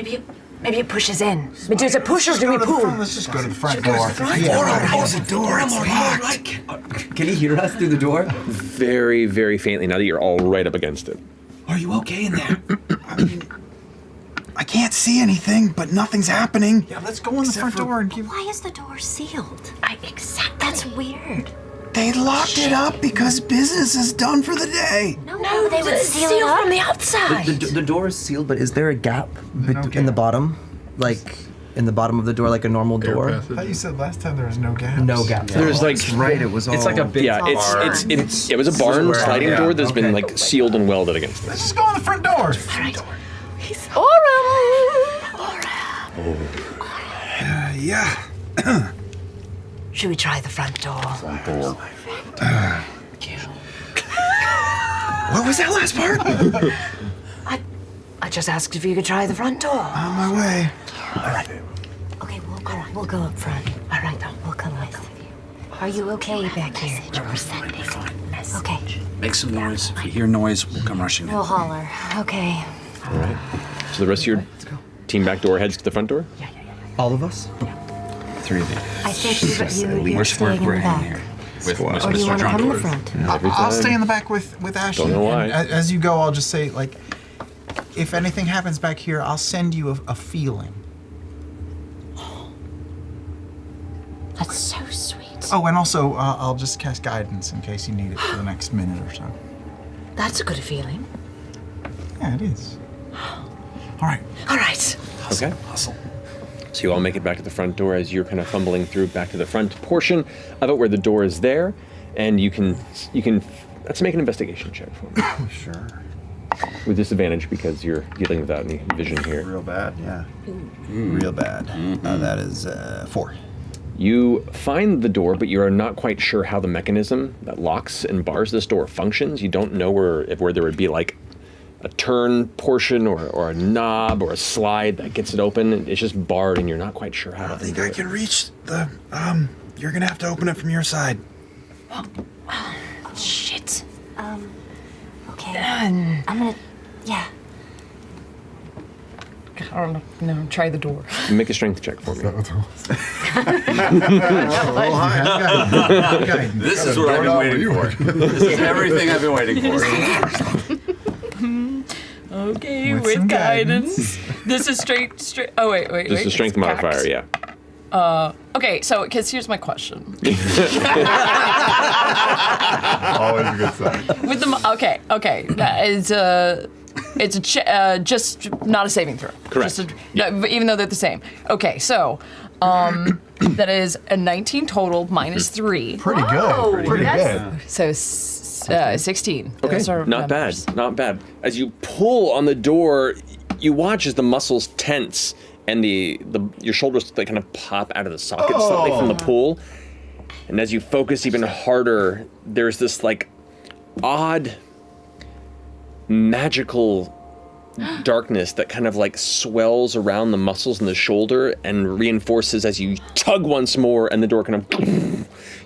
Maybe it pushes in. But does it push or do we pull? Let's just go to the front door. Close the door. It's locked. Can he hear us through the door? Very, very faintly. Now that you're all right up against it. Are you okay in there? I mean, I can't see anything, but nothing's happening. Yeah, let's go in the front door and keep. Why is the door sealed? Exactly. That's weird. They locked it up because business is done for the day. No, they would seal it sealed up. from the outside. The door is sealed, but is there a gap gap. in the bottom? Like, in the bottom of the door, like a normal door? I thought you said last time there was no gaps. No gap. There's like Right, it was all. It's like a big yeah, it was a barn sliding door that's been like sealed and welded against it. Let's just go in the front door. Yeah. Should we try the front door? What was that last part? I just asked if you could try the front door. On my way. Okay, we'll go up front. All right, then. We'll come with you. Are you okay back here? Okay, Make some noise. If you hear noise, we'll come rushing in. we'll holler. Okay. All right. So the rest of your team back door heads to the front door? All of us? 3 of you. I think you're staying in the back. With Or do you Mr. want to come in the Drunk. front? I'll stay in the back with Ashley. Don't know why. And as you go, I'll just say, like, if anything happens back here, I'll send you a feeling. That's so sweet. Oh, and also, I'll just cast guidance in case you need it for the next minute or so. That's a good feeling. Yeah, it is. All right. All right. Okay. Hustle. So you all make it back to the front door as you're kind of fumbling through back to the front portion of it where the door is there, and you can let's make an investigation check for me Sure. with disadvantage because you're dealing without any vision here. Real bad, yeah. Real bad. That is 4. You find the door, but you are not quite sure how the mechanism that locks and bars this door functions. You don't know where there would be like a turn portion or a knob or a slide that gets it open. It's just barred, and you're not quite sure how to. I think I can reach the. You're gonna have to open it from your side. Shit. Okay. I'm gonna. Yeah. I don't know. No, try the door. Make a strength check for me. This is what I've been waiting for. This is everything I've been waiting for. Okay, With with, some guidance. This is straight. Oh wait. Just a strength it's modifier, Pax. yeah. Okay, so because here's my question. Always a good sign. With the okay, that is it's just not a saving throw. Correct. Just no, even though they're the same. Okay, so that is a 19 total minus 3, Pretty good. Pretty good. so 16. Okay, Those are not numbers. bad, not bad. As you pull on the door, you watch as the muscles tense and your shoulders they kind of pop out of the socket slightly from the pull, And as you focus even harder, there's this like odd magical darkness that kind of like swells around the muscles in the shoulder and reinforces as you tug once more, and the door kind of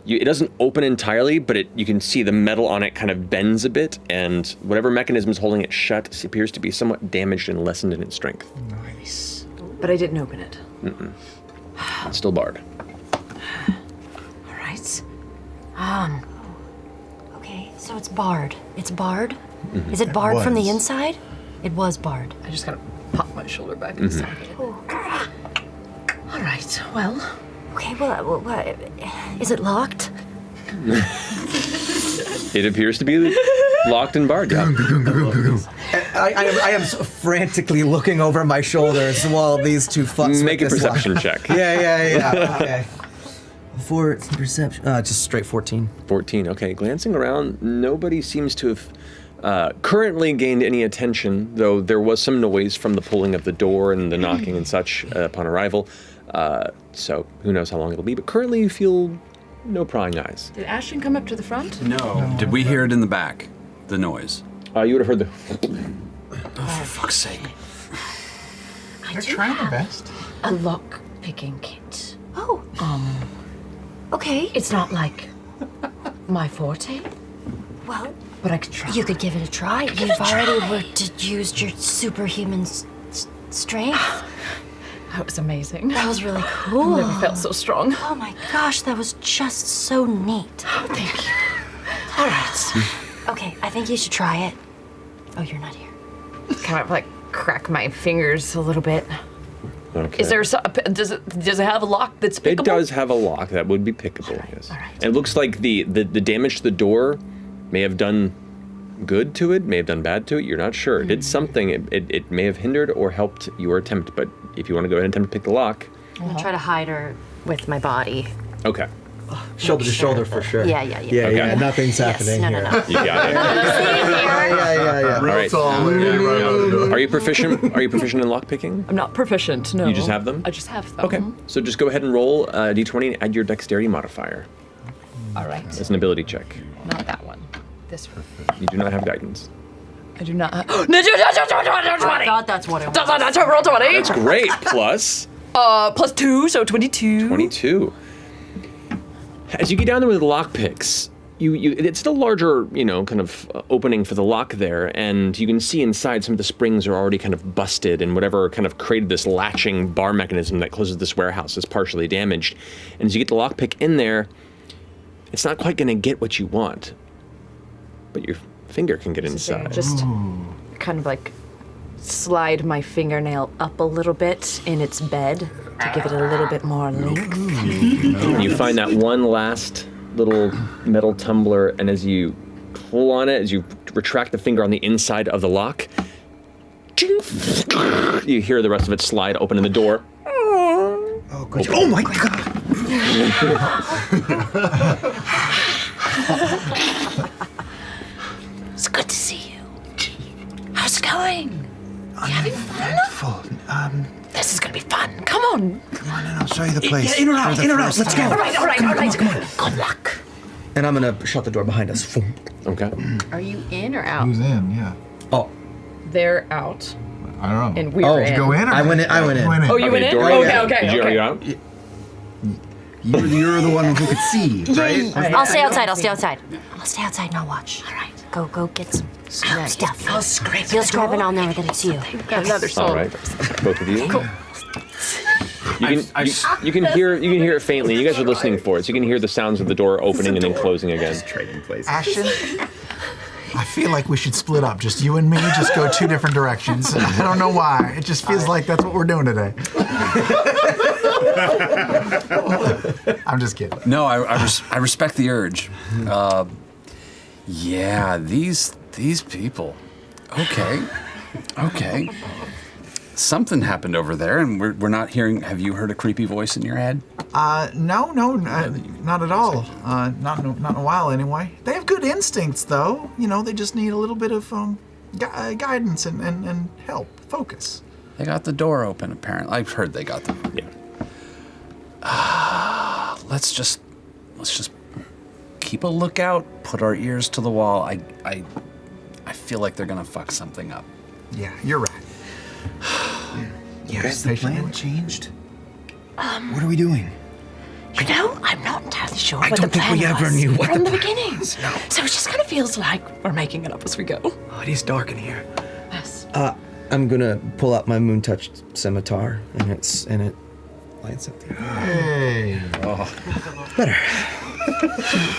it doesn't open entirely, but you can see the metal on it kind of bends a bit, and whatever mechanism is holding it shut appears to be somewhat damaged and lessened in its strength. Nice. But I didn't open it. It's still barred. All right. Okay, so it's barred. It's barred? Is it barred from the inside? It was barred. I just kind of pop my shoulder back inside. All right. Well. Okay, well, what? Is it locked? It appears to be locked and barred. Yeah. I am frantically looking over my shoulders while these two fucks Make a with this perception lock. check. Yeah. Okay. For perception, just straight 14. 14. Okay. Glancing around, nobody seems to have currently gained any attention, though there was some noise from the pulling of the door and the knocking and such upon arrival. So who knows how long it'll be, but currently you feel no prying eyes. Did Ashton come up to the front? No. Did we hear it in the back? The noise? You would have heard the... Oh, for fuck's sake. They're trying their best. A lock picking kit. Oh. Okay. It's not like my forte, Well, but I could try. you could give it a try. You've already used your superhuman strength. That was amazing. That was really cool. Never felt so strong. Oh my gosh, that was just so neat. Oh, thank you. All right. Okay, I think you should try it. Oh, you're not here. Kind of like crack my fingers a little bit. Okay. Is there does it have a lock that's pickable? It does have a lock that would be pickable, yes. all right. And it looks like the damage to the door may have done good to it, may have done bad to it, you're not sure. It did something, it may have hindered or helped your attempt, but if you want to go ahead and attempt to pick the lock. I'm gonna try to hide her with my body. Okay. Shoulder to shoulder for sure. Yeah. Okay. Nothing's happening No. here. You got it. Yeah. Real right. tall lady right by the door. Are you proficient in lock picking? I'm not proficient, no. You just have them? I just have them. Okay. So just go ahead and roll a d20 and add your dexterity modifier. All right. It's an ability check. Not that one. This one. You do not have guidance. I do not have... I thought that's what it was. Roll 20. That's great. Plus Plus 2, so 22. 22. As you get down there with the lock picks, it's still larger, kind of opening for the lock there, and you can see inside some of the springs are already kind of busted, and whatever kind of created this latching bar mechanism that closes this warehouse is partially damaged. And as you get the lock pick in there, it's not quite going to get what you want, but your finger can get inside. Just kind of like slide my fingernail up a little bit in its bed to give it a little bit more length. You find that one last little metal tumbler, and as you pull on it, as you retract the finger on the inside of the lock, you hear the rest of it slide open in the door. Oh, good. Oh my god! It's good to see you. How's it going? You having fun? This is gonna be fun. Come on. Come on in, I'll show you the place. Yeah, in or out, let's go. All right. Good luck. And I'm gonna shut the door behind us. Boom. Okay. Are you in or out? Who's in? Yeah. Oh, They're out, I don't know. and we're in. Go in or I went in. Oh, you went in? door- Okay. Did you, are you out? You're the one who could see, right? I'll stay outside. I'll stay outside and I'll watch. All right. Go get some stuff. I'll scrape You'll scrub and I'll know that it's you. Got another soul. All right, both of you. You can hear it faintly. You guys are listening for it, so you can hear the sounds of the door opening and then closing again. Trading places. Ashton, I feel like we should split up. Just you and me, just go two different directions. I don't know why. It just feels like that's what we're doing today. I'm just kidding. No, I respect the urge. Yeah, these people. Okay. Something happened over there, and we're not hearing. Have you heard a creepy voice in your head? No, not at all. Not in a while, anyway. They have good instincts, though. They just need a little bit of guidance and help, focus. They got the door open, apparently. I've heard they got them. Yeah. Let's let's just keep a lookout, put our ears to the wall. I feel like they're gonna fuck something up. Yeah, you're right. Has the plan changed? What are we doing? You know, I'm not entirely sure I what don't the think plan we ever was knew what from the the plan beginning. was, no. So it just kind of feels like we're making it up as we go. Oh, it is dark in here. Yes. I'm gonna pull out my moon-touched scimitar, and it lights up the Hey. better.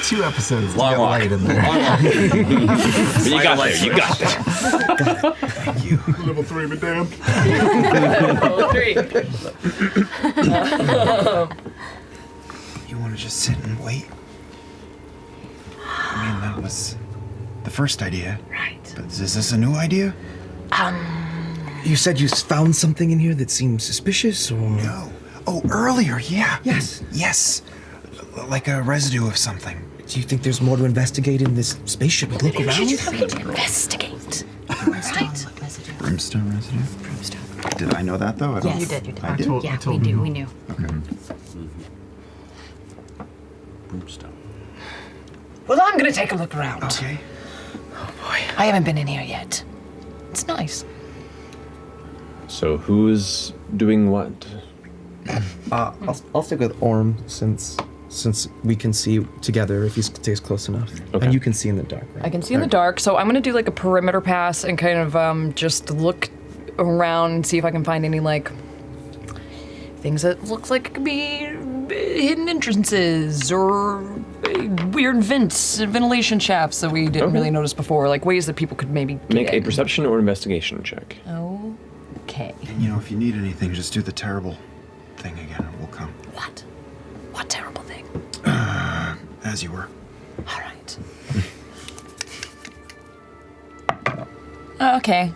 2 episodes to Long get walk. light in there. But you got there. You got there. Level 3, but damn. Level 3. You want to just sit and wait? I mean, that was the first idea. Right. But is this a new idea? You said you found something in here that seemed suspicious, or No. Oh, earlier, yeah. Yes. Yes. Like a residue of something. Do you think there's more to investigate in this spaceship? Look Maybe we around. should just investigate. Right? Brimstone residue? Brimstone. Did I know that, though? I don't- Yes. You did, you did. I did? Yeah, we do. We knew. Okay. Brimstone. Well, I'm gonna take a look around. Okay. I haven't been in here yet. It's nice. So who's doing what? I'll stick with Orm since we can see together if he stays close enough, Okay. and you can see in the dark. Right? I can see in the dark, so I'm gonna do like a perimeter pass and kind of just look around and see if I can find any like things that look like it could be hidden entrances or weird vents, ventilation shafts that we didn't really notice before, like ways that people could maybe get Make a in. perception or investigation check. Okay. And you know, if you need anything, just do the terrible thing again and we'll come. What? What terrible thing? As you were. All right. Okay.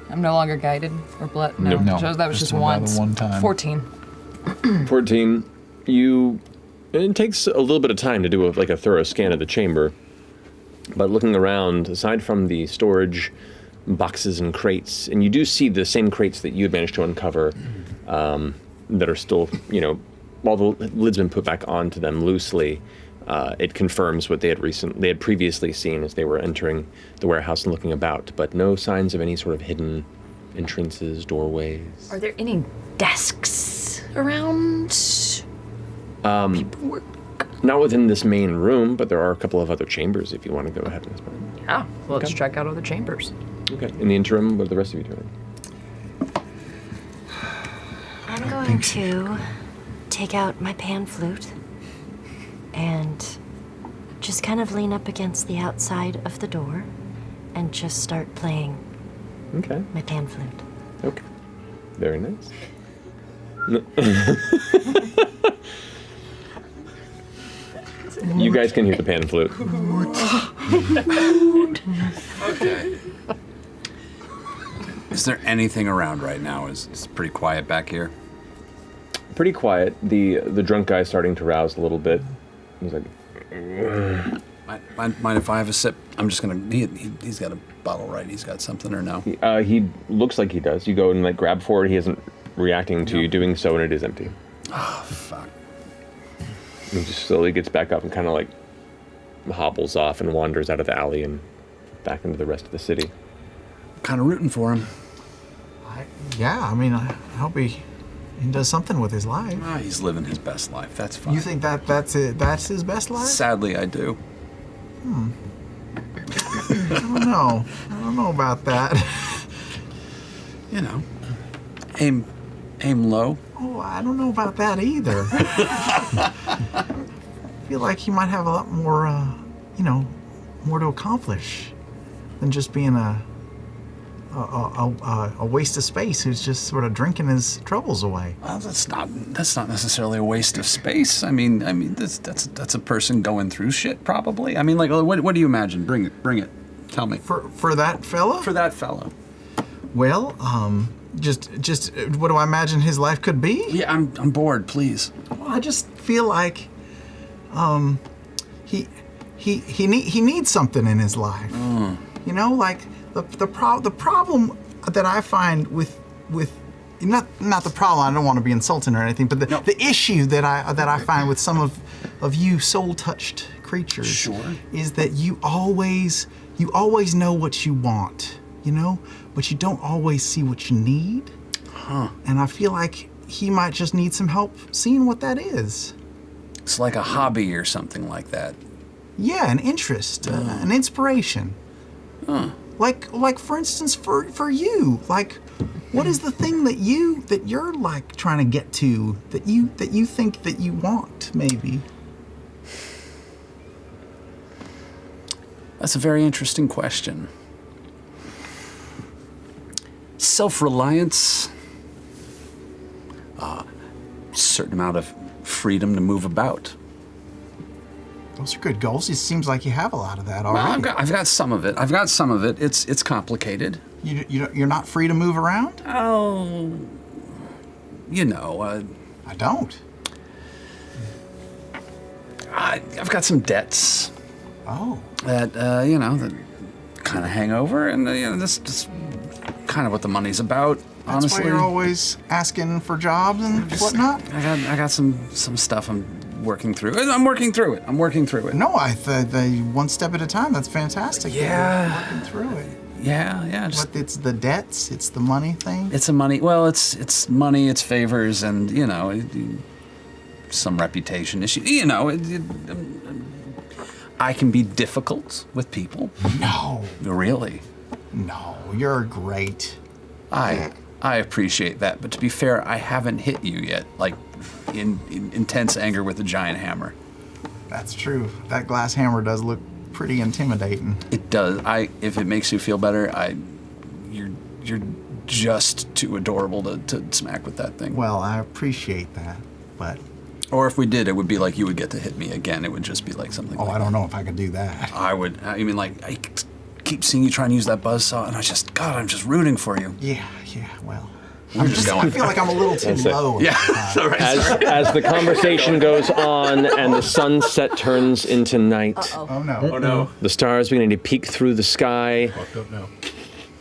I'm no longer guided or blood. No, Nope. No, so that was just just another once. one time. 14. 14. It takes a little bit of time to do a thorough scan of the chamber. But looking around, aside from the storage boxes and crates, and you do see the same crates that you had managed to uncover that are still, while the lid's been put back onto them loosely, it confirms what they had previously seen as they were entering the warehouse and looking about, but no signs of any sort of hidden entrances, doorways. Are there any desks around? Not within this main room, but there are a couple of other chambers if you want to go ahead and explore. Yeah, well, let's check out other chambers. Okay. In the interim, what are the rest of you doing? I'm going to take out my pan flute and just kind of lean up against the outside of the door and just start playing Okay. my pan flute. Okay. Very nice. You guys can hear the pan flute. Okay. Is there anything around right now? It's pretty quiet back here. Pretty quiet. The drunk guy's starting to rouse a little bit. He's like, Mind if I have a sip? I'm just gonna. He's got a bottle, right? He's got something or no? he looks like he does. You go and grab for it. He isn't reacting to you doing so, and it is empty. Oh fuck. He just slowly gets back up and kind of hobbles off and wanders out of the alley and back into the rest of the city. Kind of rooting for him. Yeah, I mean, I hope he does something with his life. He's living his best life. That's fine. You think that's it? That's his best life? Sadly, I do. I don't know about that. Aim low. Oh, I don't know about that either. I feel like he might have a lot more, more to accomplish than just being a waste of space who's just sort of drinking his troubles away. Well, that's not necessarily a waste of space. I mean, that's a person going through shit, probably. I mean, what do you imagine? Bring it. Tell me. For that fella? For that fellow. Well, just what do I imagine his life could be? Yeah, I'm bored. Please. Well, I just feel like, he needs something in his life. The problem that I find with not the problem. I don't want to be insulting or anything, but the issue that I find with some of you soul-touched creatures is that you always know what you want, but you don't always see what you need. And I feel like he might just need some help seeing what that is. It's like a hobby or something like that. Yeah, an interest, an inspiration. Like for instance, for you, like, what is the thing that you're like trying to get to that you think that you want, maybe? That's a very interesting question. Self-reliance, certain amount of freedom to move about. Those are good goals. It seems like you have a lot of that already. Well, I've got some of it. It's complicated. You're not free to move around? Oh, I don't. I've got some debts. Oh. That that kind of hang over, and this is kind of what the money's about. That's honestly, why you're always asking for jobs and whatnot. I got some stuff I'm working through. I'm working through it. No, the one step at a time. That's fantastic. Yeah. You're working through it. Yeah. But it's the debts. It's the money thing. It's a money. Well, it's money. It's favors, and some reputation issue. I can be difficult with people. No. Really? No, you're great. I appreciate that, but to be fair, I haven't hit you yet, like in intense anger with a giant hammer. That's true. That glass hammer does look pretty intimidating. It does. If it makes you feel better, you're just too adorable to smack with that thing. Well, I appreciate that, but. Or if we did, it would be like you would get to hit me again. It would just be like something. Oh, like I don't know if I could do that. I would. I mean, like I keep seeing you try and use that buzzsaw, and I'm just rooting for you. Yeah. Well. We're just going. I feel like I'm a little too low. Yeah. Sorry. As the conversation goes on and the sunset turns into night. Oh no. The stars beginning to peek through the sky. Fucked up now.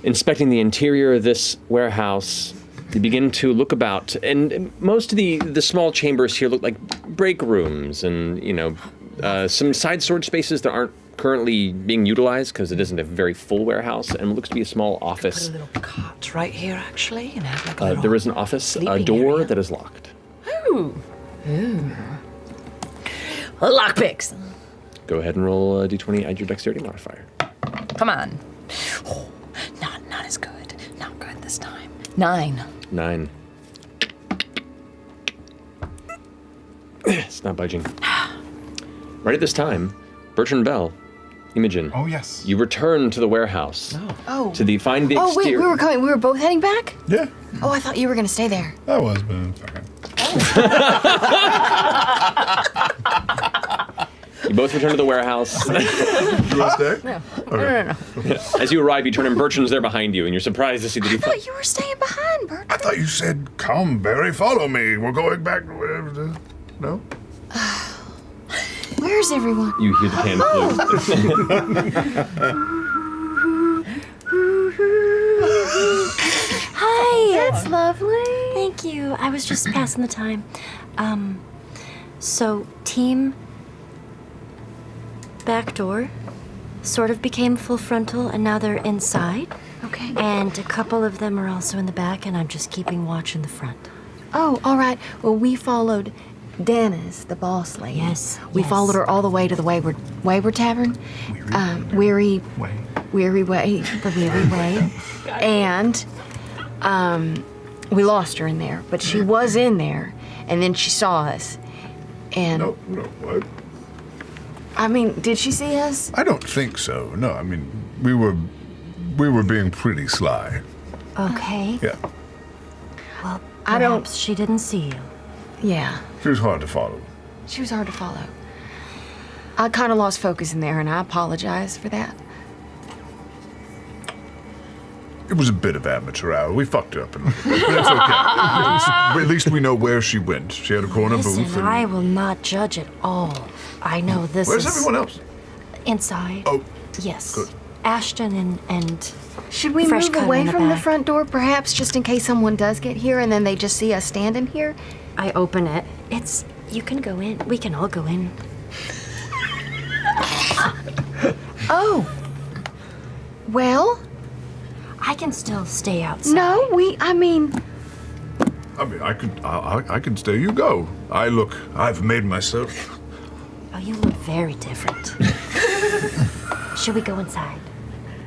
Inspecting the interior of this warehouse, you begin to look about, and most of the small chambers here look like break rooms, and some side storage spaces that aren't currently being utilized because it isn't a very full warehouse, and it looks to be a small office. Put a little cot right here, actually, and have like a little There is an office, a sleeping door area. that is locked. Ooh. Lockpicks. Go ahead and roll a d20, add your dexterity modifier. Come on. Oh, not as good. Not good this time. 9. 9. It's not budging. Right at this time, Bertrand Bell, Imogen. Oh, yes. You return to the warehouse. Oh. To find the Oh, wait, exterior. we were coming. We were both heading back? Yeah, Oh, I thought you were going to stay there. that was, but it's okay. You both return to the warehouse. You want to stay? No. As you arrive, you turn and Bertrand's there behind you, and you're surprised to see that I thought you were staying behind, Bert. I thought you said, "Come, Barry, follow me. We're going back to whatever." No. Where's everyone? You hear the pan flute. Hi. That's lovely. Thank you. I was just passing the time. So team back door sort of became full frontal, and now they're inside. Okay. And a couple of them are also in the back, and I'm just keeping watch in the front. Oh, all right. Well, we followed Dennis, the boss lady. Yes, We yes. followed her all the way to the Wayward Tavern. Weary Way. The Weary Way. And we lost her in there, but she was in there, and then she saw us. And No. What? I mean, did she see us? I don't think so. No, I mean, we were being pretty sly. Okay. Yeah. Well, I don't- perhaps she didn't see you. Yeah, She was hard to follow. she was hard to follow. I kind of lost focus in there, and I apologize for that. It was a bit of amateur hour. We fucked up a little bit, but it's okay. At least we know where she went. She had a corner booth. Listen, And I will not judge at all. I know this where's is everyone else? inside. Oh, Yes. good. Ashton and Should we fresh move cut away in the from the back. front door, perhaps, just in case someone does get here and then they just see us standing here? I open it. You can go in. We can all go in. Oh. Well? I can still stay outside. No, I mean, I could stay. You go. I've made myself. Oh, you look very different. Should we go inside?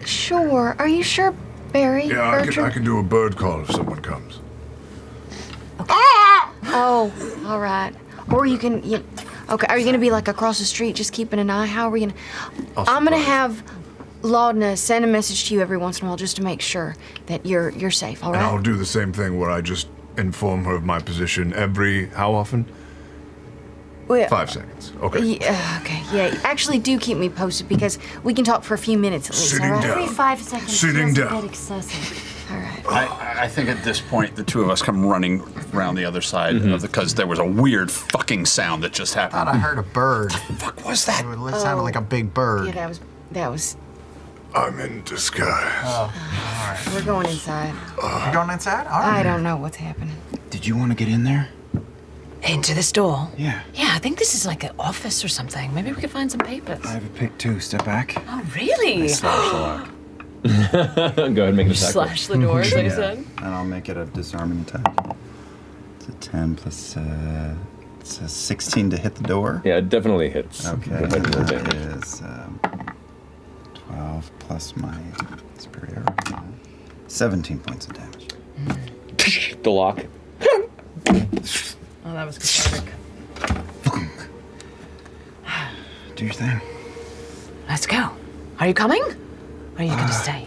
Sure. Are you sure, Barry? Yeah, I Bertram? can do a bird call if someone comes. Oh, all right. Or you can. Okay. Are you gonna be like across the street, just keeping an eye? How are we gonna? I'm gonna have Laudna send a message to you every once in a while, just to make sure that you're safe. All And right. I'll do the same thing where I just inform her of my position every how often? Well, 5 seconds. Okay. Yeah, okay. Yeah. Actually, do keep me posted because we can talk for a few minutes at least. Sitting all right? down. Every 5 seconds Sitting feels down. a bit excessive. All right. I think at this point, the two of us come running around the other side because there was a weird fucking sound that just I happened. thought I heard a bird. Fuck was that? It sounded like a big bird. Yeah, that was. I'm in disguise. We're going inside. You going inside? All right. I don't know what's happening. Did you want to get in there? Into the store. Yeah. Yeah, I think this is like an office or something. Maybe we could find some papers. I have a pick too. Step back. Oh, really? Slash the lock. Go ahead and make an attack. Slash the door, as I Yeah. said. And I'll make it a disarming attack. It's a 10 plus it's a 16 to hit the door. Yeah, it definitely hits. Okay, Go ahead and and roll that damage. is 12 plus my superior. 17 points of damage. The lock. Oh, that was cathartic. Do your thing. Let's go. Are you coming? Or are you gonna stay?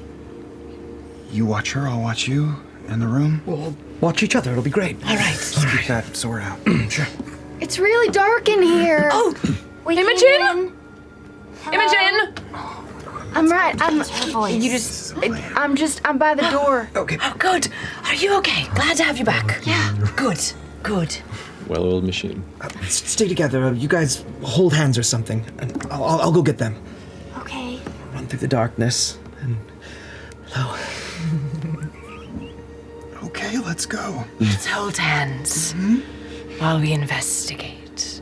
You watch her, I'll watch you in the room. We'll watch each other. It'll be great. All right. Just keep that sword out. Sure. It's really dark in here. Oh, We Imogen? came in. Imogen! I'm right. Her voice. You just. I'm by the door. Okay. oh, good. Are you okay? Glad to have you back. Yeah. Good. Good. Well-oiled machine. Stay together. You guys hold hands or something. And I'll go get them. Okay. Run through the darkness. And hello. Okay, let's go. Let's hold hands while we investigate.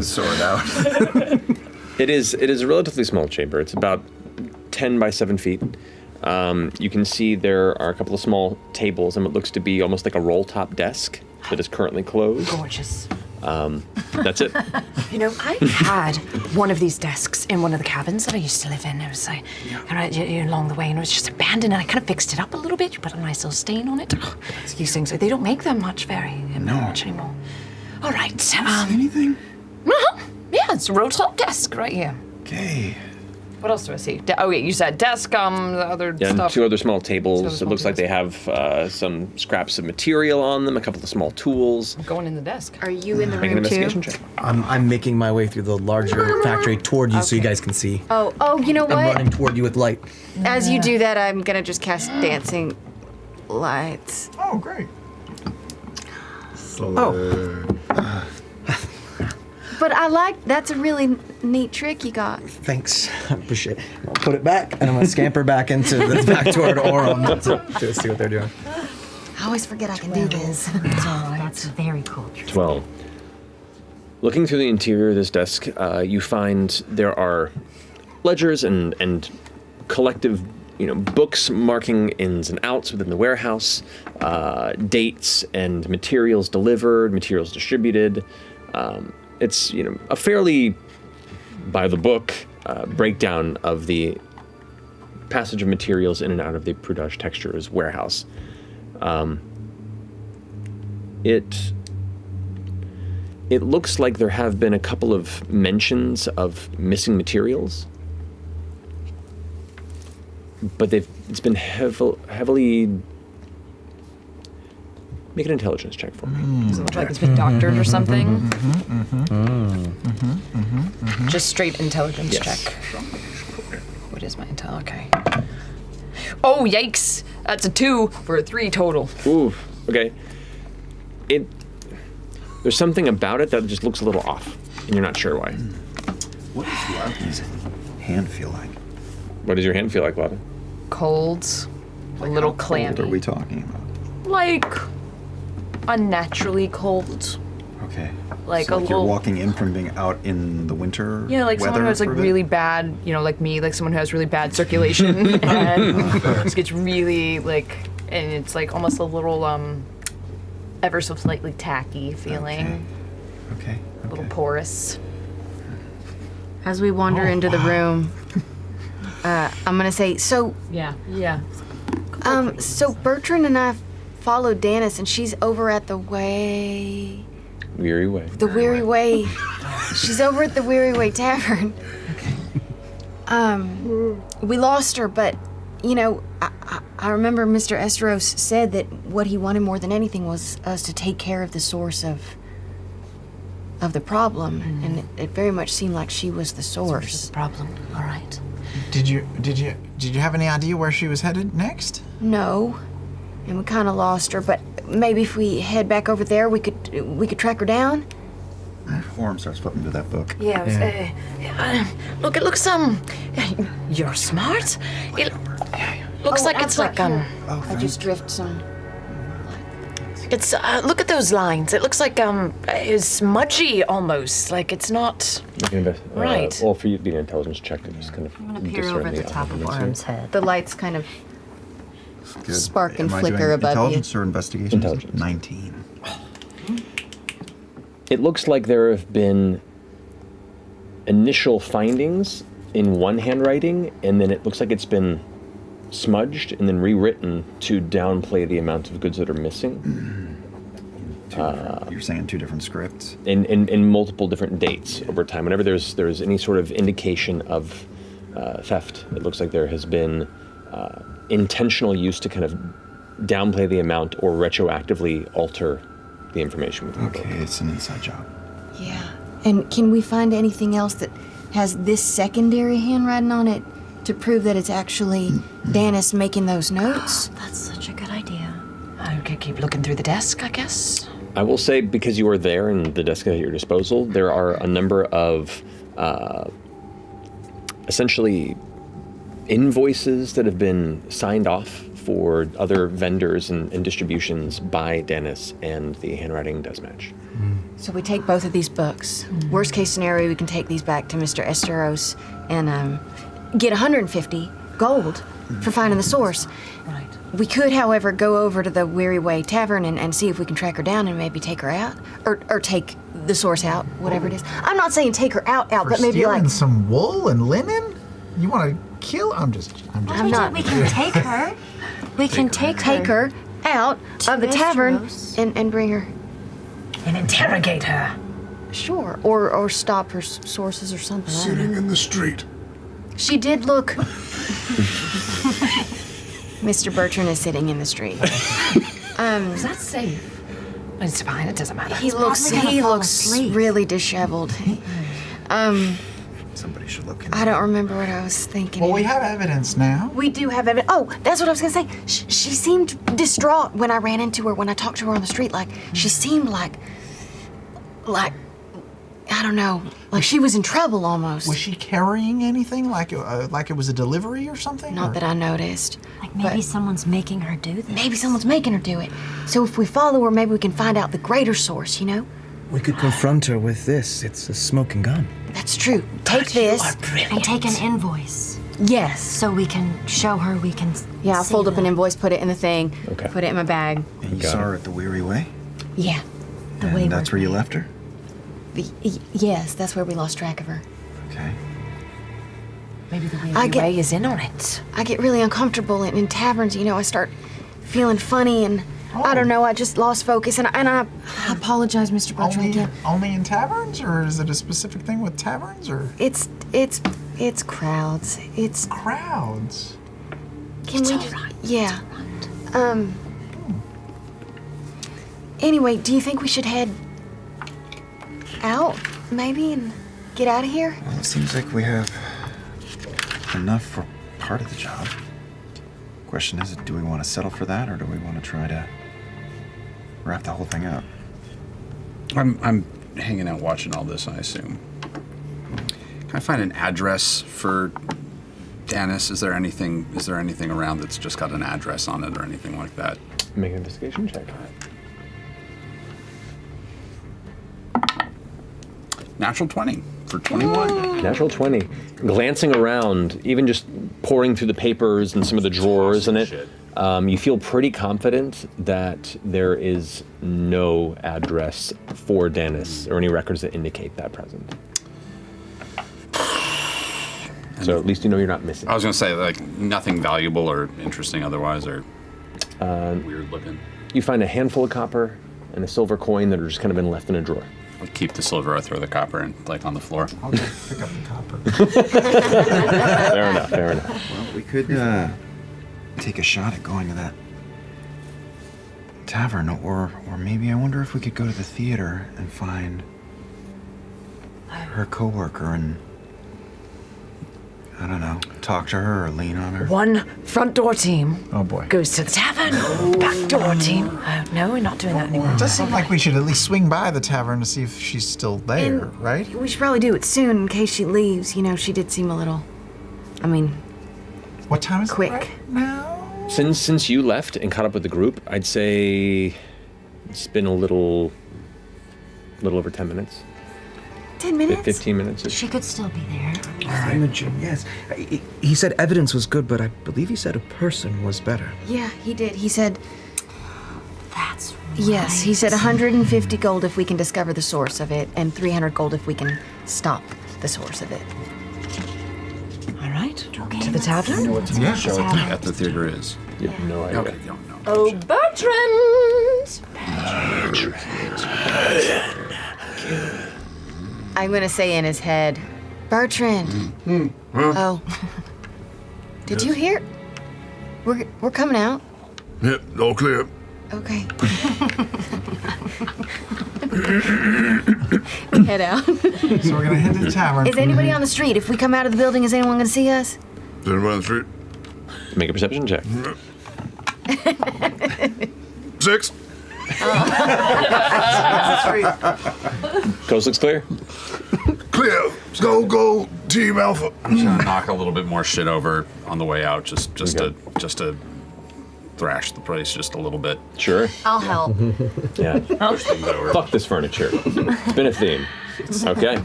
Sword out. It is a relatively small chamber. It's about 10 by 7 feet. You can see there are a couple of small tables and what looks to be almost like a roll-top desk that is currently closed. Gorgeous. That's it. You know, I had one of these desks in one of the cabins that I used to live in. It was like, along the way, and it was just abandoned, and I kind of fixed it up a little bit. You put a nice little stain on it. These things, they don't make them much much anymore. All right. Anything? Yeah, it's a roll-top desk right here. Okay. What else do I see? Oh, yeah, you said desk, the other Yeah, and stuff. 2 other small tables. Two other It small looks like they have some scraps of material on them, a couple of small tools. Going in the desk. Are you in the Make an room investigation too? check. I'm making my way through the larger factory toward you so you guys can see. Oh, you know I'm what? running toward you with light. As you do that, I'm gonna just cast dancing lights. Oh, great. But that's a really neat trick you got. Thanks. I appreciate it. I'll put it back, and I'm gonna scamper back into the back toward Orum to see what they're doing. I always forget I can do this. That's very cool. 12. Looking through the interior of this desk, you find there are ledgers and collective, books marking ins and outs within the warehouse, dates and materials delivered, materials distributed. It's a fairly by the book breakdown of the passage of materials in and out of the Prudage Textures warehouse. It looks like there have been a couple of mentions of missing materials, but it's been heavily. Make an intelligence check for me. Does it look like it's been doctored or something? Just straight intelligence Yes. check. What is my intel? Okay. Oh, yikes! That's a 2 for a 3 total. Ooh, okay. There's something about it that just looks a little off, and you're not sure why. What does Loudon's hand feel like? What does your hand feel like, Lavin? Cold, a little clammy. What are we talking about? Like unnaturally cold. Okay. Like So a you're little. walking in from being out in the winter. Yeah, like someone weather who has like for a bit? really bad, like me, like someone who has really bad circulation, and just gets really like, and it's like almost a little ever so slightly tacky feeling, Okay. a little porous. As we wander into the room, I'm gonna say, so Yeah. so Bertrand and I followed Danis, and she's over at the Weary way. Weary Way. She's over at the Weary Way Tavern. We lost her, but I remember Mr. Esteros said that what he wanted more than anything was us to take care of the source of the problem, and it very much seemed like she was the source. Problem. All right. Did you have any idea where she was headed next? No, and we kind of lost her. But maybe if we head back over there, we could track her down. Orm starts flipping to that book. Yeah. Look, it looks you're smart. It looks like it's like I just drift some. It's look at those lines. It looks like it's smudgy almost. Like it's not. Right. Well, for you to be an intelligence check to just kind of. I'm gonna peer over the top of Orm's head. The lights kind of Good. spark and Am I flicker doing above intelligence or investigation? Intelligence. 19. It looks like there have been initial findings in one handwriting, and then it looks like it's been smudged and then rewritten to downplay the amount of goods that are missing. You're saying 2 different scripts? In multiple different dates over time. Whenever there's any sort of indication of theft, it looks like there has been intentional use to kind of downplay the amount or retroactively alter the information within the book. Okay, it's an inside job. Yeah. And can we find anything else that has this secondary handwriting on it to prove that it's actually Danis making those notes? That's such a good idea. I could keep looking through the desk, I guess. I will say, because you are there and the desk at your disposal, there are a number of essentially invoices that have been signed off for other vendors and distributions by Danis, and the handwriting does match. So we take both of these books. Worst case scenario, we can take these back to Mr. Esteros and get 150 gold for finding the source. Right. We could, however, go over to the Weary Way Tavern and see if we can track her down and maybe take her out. Or take the source out, whatever it is. I'm not saying take her out, For but maybe stealing like... some wool and linen? You want to kill? I'm just. I'm not... We can take her. We can take her out of the tavern and bring her... And interrogate her. Sure. Or stop her sources or something. Sitting in the street. She did look... Mr. Bertrand is sitting in the street. Is that safe? It's fine. It doesn't matter. He looks really disheveled. Somebody should look in. I don't remember what I was thinking. Well, we have evidence now. We do have evidence. Oh, that's what I was gonna say. She seemed distraught when I ran into her, when I talked to her on the street. Like, she seemed like, I don't know, like she was in trouble almost. Was she carrying anything like it was a delivery or something? Not that I noticed. Like maybe someone's making her do this. Maybe someone's making her do it. So if we follow her, maybe we can find out the greater source, you know? We could confront her with this. It's a smoking gun. That's true. Take this. And take an invoice. Yes. So we can show her we can. Yeah, I'll see fold up an the- invoice, put it in the thing, Okay. put it in my bag. And you saw her at the Weary Way? Yeah. The And wayward that's where you way. left her? Yes, that's where we lost track of her. Okay. Maybe the I Weary get- Way is in on it. I get really uncomfortable in taverns, you know, I start feeling funny and I don't know, I just lost focus and I apologize, Mr. Bertrand, again. Only in taverns, or is it a specific thing with taverns, or It's crowds. It's crowds? can we yeah. Anyway, do you think we should head out maybe and get out of here? Well, it seems like we have enough for part of the job. Question is, do we want to settle for that, or do we want to try to wrap the whole thing up? I'm hanging out watching all this, I assume. Can I find an address for Dennis, is there anything around that's just got an address on it or anything like that? Make an investigation check. Natural 20 for 21. Natural 20. Glancing around, even just pouring through the papers and some of the drawers in it, you feel pretty confident that there is no address for Dennis or any records that indicate that present. So at least you know you're not missing. I was going to say, like, nothing valuable or interesting otherwise, or weird looking. You find a handful of copper and a silver coin that are just kind of been left in a drawer. I'll keep the silver, I throw the copper and like on the floor. I'll go pick up the copper. Fair enough, fair enough. Well, we could take a shot at going to that tavern, or maybe I wonder if we could go to the theater and find her coworker and, I don't know, talk to her or lean on her. One front door team Oh boy. goes to the tavern. Back door team. No, we're not doing that anymore. It does seem like we should at least swing by the tavern to see if she's still there, right? We should probably do it soon in case she leaves. You know, she did seem a little. I mean, What time is quick. it right now? Since you left and caught up with the group, I'd say it's been a little over 10 minutes. 10 minutes? 15 minutes. She could still be there. Imogen, yes. He said evidence was good, but I believe he said a person was better. Yeah, he did. He said. That's right. Yes, he said 150 gold if we can discover the source of it, and 300 gold if we can stop the source of it. All right. Okay, To the let's- tavern? Yeah. Show it at the theater is. You have no idea. Okay, you don't know. Oh, Bertrand! I'm gonna say in his head, Bertrand. Oh. Did you hear? We're coming out. Yep, all clear. Okay. Head out. So we're gonna head to the tavern. Is anybody on the street? If we come out of the building, is anyone gonna see us? Is anyone on the street? Make a perception check. 6. Coast looks clear. Clear. Go, Team Alpha. I'm just gonna knock a little bit more shit over on the way out, just to thrash the place just a little bit. Sure. I'll help. Yeah. Push things over. Fuck this furniture. It's been a theme. Okay.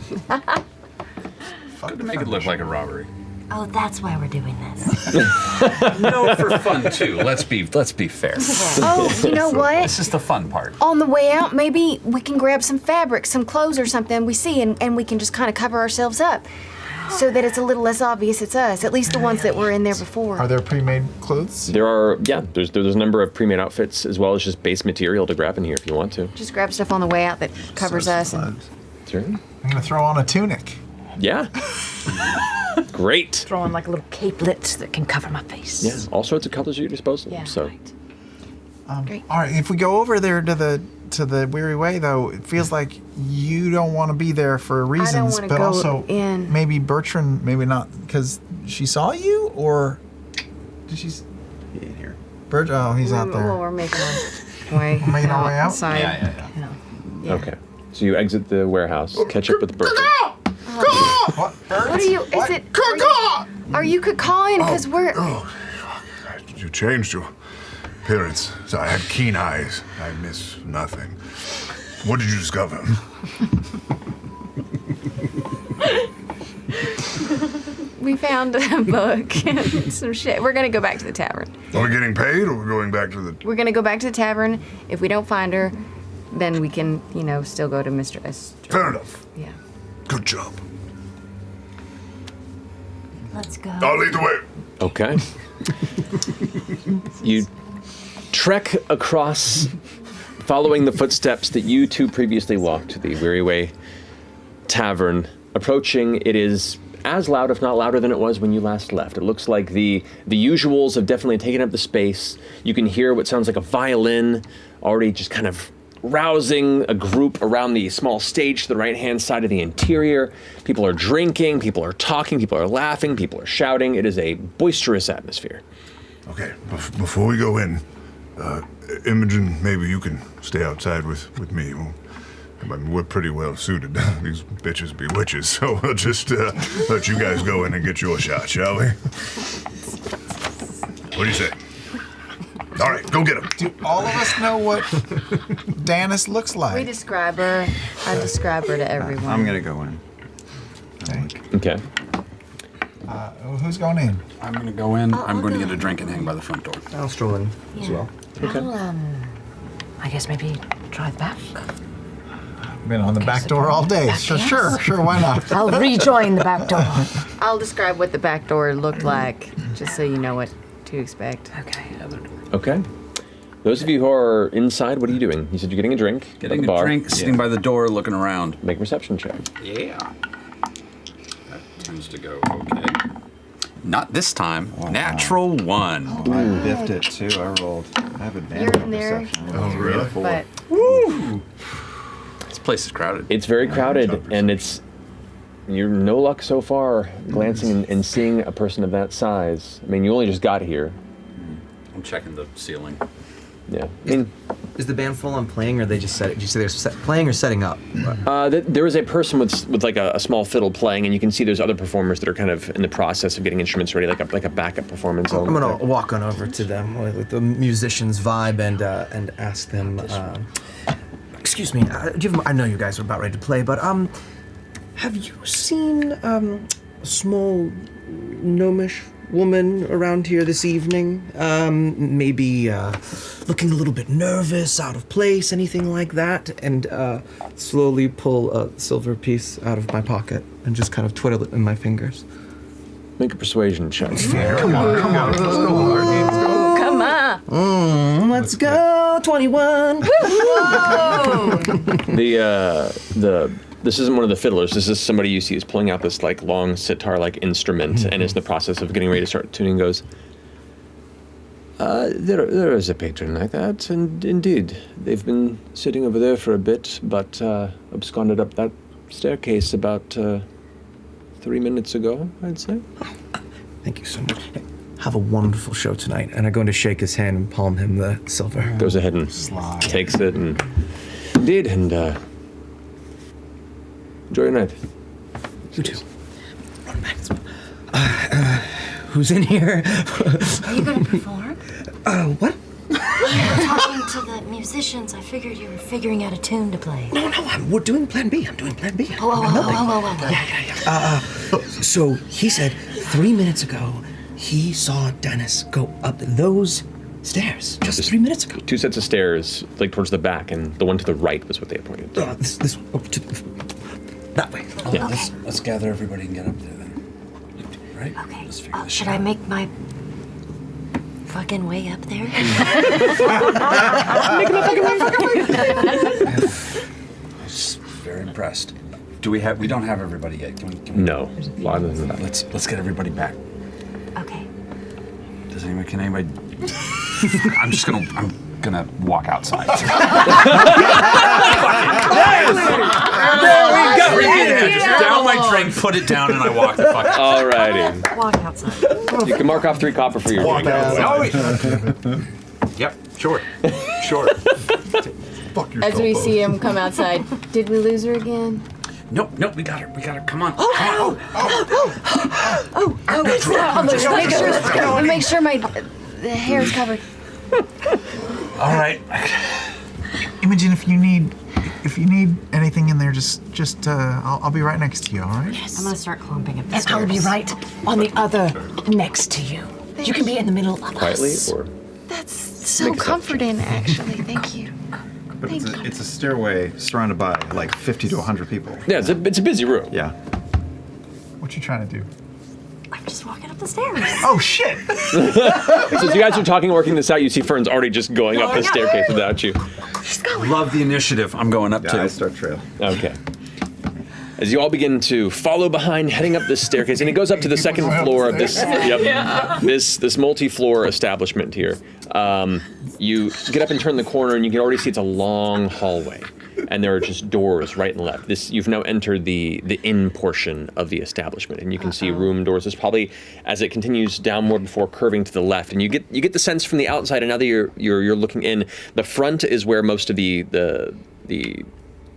Good to make it look like a robbery. Oh, that's why we're doing this. No, for fun too. Let's be fair. Oh, you know what? This is the fun part. On the way out, maybe we can grab some fabric, some clothes or something we see, and we can just kind of cover ourselves up so that it's a little less obvious it's us, at least the ones that were in there before. Are there pre-made clothes? There are, there's a number of pre-made outfits as well as just base material to grab in here if you want to. Just grab stuff on the way out that covers us. And Sure. I'm gonna throw on a tunic. Yeah. Great. Throw on like a little capelet that can cover my face. Yeah, all sorts of colors at your disposal. Yeah, So right. Great. All right, if we go over there to the Weary Way, though, it feels like you don't want to be there for reasons, wanna but go also in. maybe Bertrand, maybe not, because she saw you, or did she? In here. Oh, he's out Well, there. we're making our way. We're making our way out? outside. Yeah. Okay. So you exit the warehouse, catch up with the bird. What? Birds? What are you? Is it? Are you cacawing? Because we're. You changed your appearance. So I had keen eyes. I miss nothing. What did you discover? We found a book and some shit. We're gonna go back to the tavern. Are we getting paid, or are we going back to the? We're gonna go back to the tavern. If we don't find her, then we can, still go to Mr. S. Fair enough. Yeah. Good job. Let's go. I'll lead the way. Okay. You trek across, following the footsteps that you two previously walked to the Weary Way Tavern. Approaching, it is as loud, if not louder, than it was when you last left. It looks like the usuals have definitely taken up the space. You can hear what sounds like a violin already just kind of rousing a group around the small stage to the right-hand side of the interior. People are drinking, people are talking, people are laughing, people are shouting. It is a boisterous atmosphere. Okay, before we go in, Imogen, maybe you can stay outside with me. We'll I mean, we're pretty well suited. These bitches be witches, so we'll just let you guys go in and get your shot, shall we? What do you say? All right, go get him. Do all of us know what Danis looks We like? describe her. I describe her to everyone. I'm gonna go in. Okay. Who's going in? I'm gonna go in. I'm going to get a drink and hang by the front door. I'll stroll in as well. I'll, I guess maybe try the back. Been on the back door all day. Back, So yes. sure, why not? I'll rejoin the back door. I'll describe what the back door looked like, just so you know what to expect. Okay. Okay. Those of you who are inside, what are you doing? You said you're getting a drink. at Getting the a bar. drink, sitting by the door, looking around. Make a perception check. Yeah. That tends to go okay. Not this time. Natural 1. I biffed it too. I rolled. I have advantage You're in on there. perception. Oh, really? But This place is crowded. It's very crowded, and it's you're no luck so far glancing and seeing a person of that size. I mean, you only just got here. I'm checking the ceiling. Yeah. I mean, Is the band full on playing, or are they just set? Did you say they're playing or setting up? there is a person with like a small fiddle playing, and you can see there's other performers that are kind of in the process of getting instruments ready, like a backup performance. I'm gonna walk on over to them with the musicians' vibe and ask them. Excuse me, I know you guys are about ready to play, but have you seen a small gnomish woman around here this evening? Maybe looking a little bit nervous, out of place, anything like that? And slowly pull a silver piece out of my pocket and just kind of twiddle it in my fingers. Make a persuasion check. Come on. Let's go hard. Let's go. come on. Let's go, 21. This isn't one of the fiddlers. This is somebody you see is pulling out this like long sitar-like instrument and is in the process of getting ready to start tuning. Goes. There is a patron like that, and indeed, they've been sitting over there for a bit, but absconded up that staircase about 3 minutes ago, I'd say. Thank you so much. Have a wonderful show tonight. And I go in to shake his hand and palm him the silver. Goes ahead and takes it, and indeed, and enjoy your night. You too. Run back. Who's in here? Are you gonna perform? What? You were talking to the musicians. I figured you were figuring out a tune to play. No, we're doing Plan B. I'm doing Plan B. So he said 3 minutes ago he saw Dennis go up those stairs just 3 minutes ago. 2 sets of stairs, like towards the back, and the one to the right was what they had pointed to. This that way. Yeah. Let's gather everybody and get up there then. Right? Okay. Let's figure this Should shit I out. make my fucking way up there? Very impressed. We don't have everybody yet. Can we No. Why doesn't that? Let's get everybody back. Okay. Can anybody I'm gonna walk outside. Down my drink, put it down, and I walk the fuck out. Alrighty. Walk outside. You can mark off 3 copper for your drink. Yep, sure. Fuck yourself. As we see him come outside, did we lose her again? Nope, we got her. Come on. Make sure my the hair's covered. All right. Imogen, if you need anything in there, just I'll be right next to you. All right? I'm gonna start clumping up the And stairs. I'll be right on the other next to you. You can be in the middle of Quietly, us. or That's so comforting, actually. Thank you. But it's a stairway surrounded by like 50 to 100 people. yeah, it's a busy room. Yeah. What you trying to do? I'm just walking up the stairs. Oh shit! So as you guys are talking, working this out, you see Fern's already just going up the staircase without you. Love the initiative. I'm going up Yeah, too. I start trail. Okay. As you all begin to follow behind, heading up this staircase, and it goes up to the second floor of this, this multi-floor establishment here. You get up and turn the corner, and you can already see it's a long hallway, and there are just doors right and left. You've now entered the inn portion of the establishment, and you can see room doors. There's probably, as it continues downward before curving to the left, and you get the sense from the outside. And now that you're looking in, the front is where most of the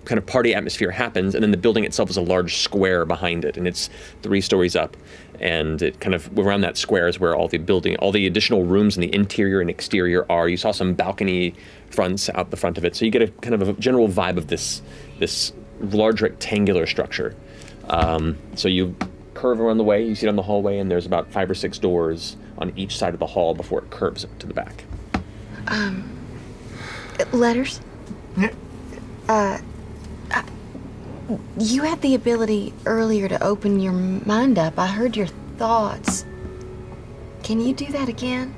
kind of party atmosphere happens, and then the building itself is a large square behind it, and it's 3 stories up, and it kind of around that square is where all the additional rooms in the interior and exterior are. You saw some balcony fronts out the front of it, so you get a kind of a general vibe of this large rectangular structure. So you curve around the way, you see it on the hallway, and there's about 5 or 6 doors on each side of the hall before it curves to the back. Letters? Yeah. You had the ability earlier to open your mind up. I heard your thoughts. Can you do that again?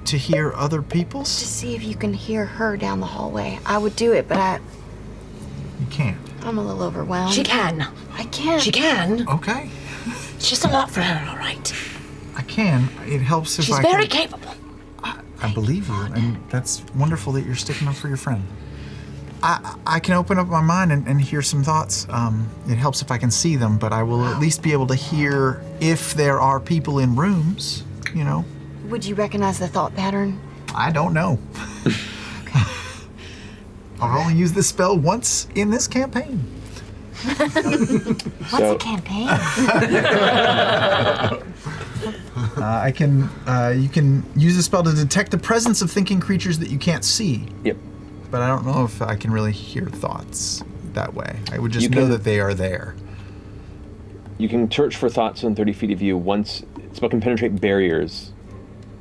To hear other people's? To see if you can hear her down the hallway. I would do it, but You can't. I'm a little overwhelmed. She can. I can't. She can. Okay. It's just a lot for her, all right. I can. It helps if She's I very can. capable. I believe you, and that's wonderful that you're sticking up for your friend. I can open up my mind and hear some thoughts. It helps if I can see them, but I will at least be able to hear if there are people in rooms, you know. Would you recognize the thought pattern? I don't know. I've only used this spell once in this campaign. What's a campaign? You can use the spell to detect the presence of thinking creatures that you can't see. Yep. But I don't know if I can really hear thoughts that way. I would just You know can- that they are there. You can search for thoughts within 30 feet of you once. The spell can penetrate barriers.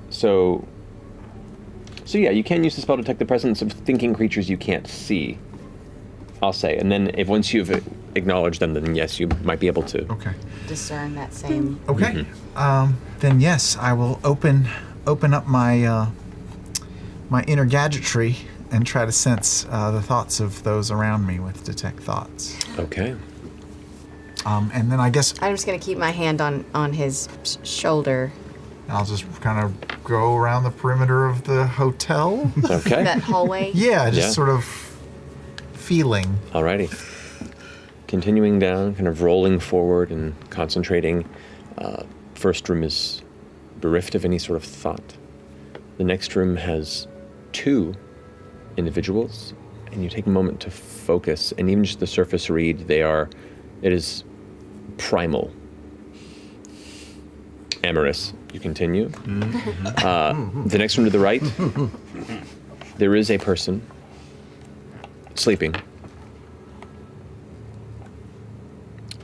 So yeah, you can use the spell to detect the presence of thinking creatures you can't see, I'll say. And then if once you've acknowledged them, then yes, you might be able to. Okay. Discern that same. Okay. Then yes, I will open up my my inner gadgetry and try to sense the thoughts of those around me with detect thoughts. Okay. And then I guess I'm just gonna keep my hand on his shoulder. I'll just kind of go around the perimeter of the hotel. Okay. That hallway. Yeah, just Yeah. sort of feeling. Alrighty. Continuing down, kind of rolling forward and concentrating. First room is bereft of any sort of thought. The next room has 2 individuals, and you take a moment to focus, and even just the surface read, it is primal. Amorous. You continue. The next room to the right, there is a person sleeping.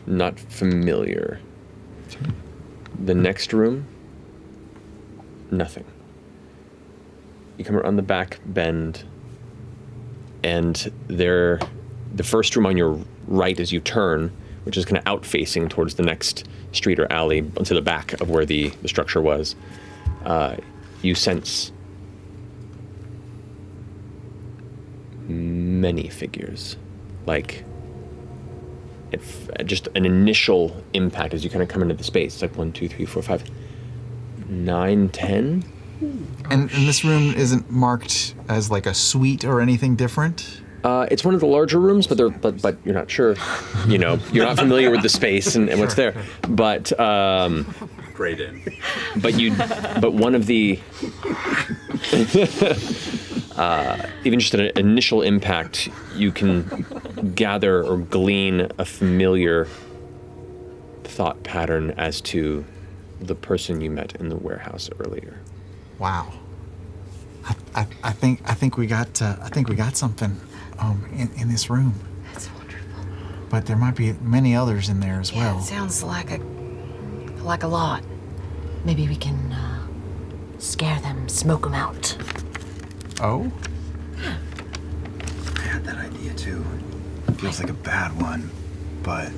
Not familiar. The next room, nothing. You come around the back bend, and the first room on your right as you turn, which is kind of out-facing towards the next street or alley to the back of where the structure was, you sense many figures. Like, just an initial impact as you kind of come into the space. It's like 1, 2, 3, 4, 5, 9, 10. And this room isn't marked as like a suite or anything different? It's one of the larger rooms, but you're not sure. You know, you're not familiar with the space and what's there. But Great in. But one of the even just an initial impact, you can gather or glean a familiar thought pattern as to the person you met in the warehouse earlier. Wow. I think we got something in this room. That's wonderful. But there might be many others in there as well. It sounds like a lot. Maybe we can scare them, smoke them out. Oh? I had that idea too. Feels like a bad one, but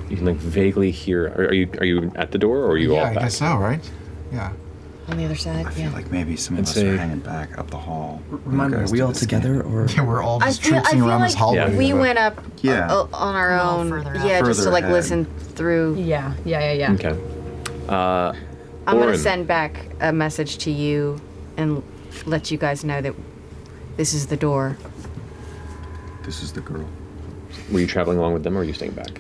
You can like vaguely hear. Are you at the door or are you all Yeah, I back? guess so, right? Yeah. On the other side. I feel like maybe some of I'd us say- are hanging back up the hall. Remind me, are Guys we do all this together or? Yeah, we're all I just feel traipsing around like this hallway. we went up Yeah. on our We're all own. further out. Yeah, just to Further like ahead. listen through. Yeah. Okay. I'm gonna Orin. send back a message to you and let you guys know that this is the door. This is the girl. Were you traveling along with them or are you staying back?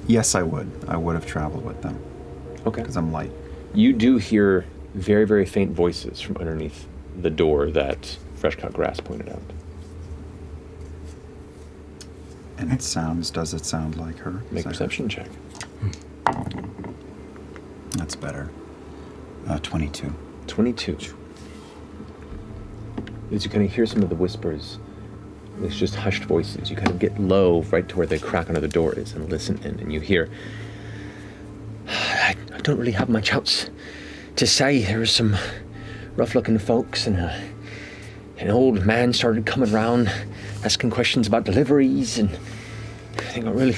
Yes, I would. I would have traveled with them Okay. because I'm light. You do hear very, very faint voices from underneath the door that fresh cut grass pointed out. And does it sound like her? Make a perception check. That's better. 22. 22. As you kind of hear some of the whispers, it's just hushed voices. You kind of get low right to where the crack under the door is and listen in, and you hear, I don't really have much else to say. There were some rough-looking folks, and an old man started coming around asking questions about deliveries, and I think I really...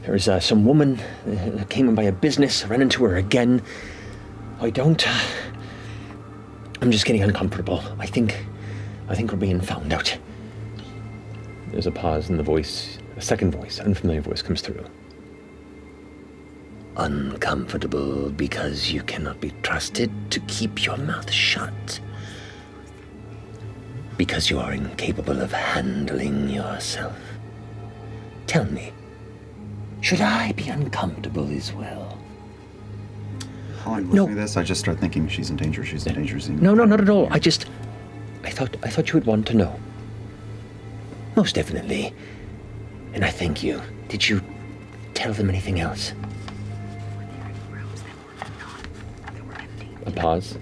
There was some woman that came in by a business. I ran into her again. I'm just getting uncomfortable. I think we're being found out. There's a pause in the voice. A second voice, unfamiliar voice, comes through. Uncomfortable because you cannot be trusted to keep your mouth shut. Because you are incapable of handling yourself. Tell me, should I be uncomfortable as well? While I'm listening to this, I just start thinking she's in danger. No, not at all. I thought you would want to know. Most definitely. And I thank you. Did you tell them anything else? A pause.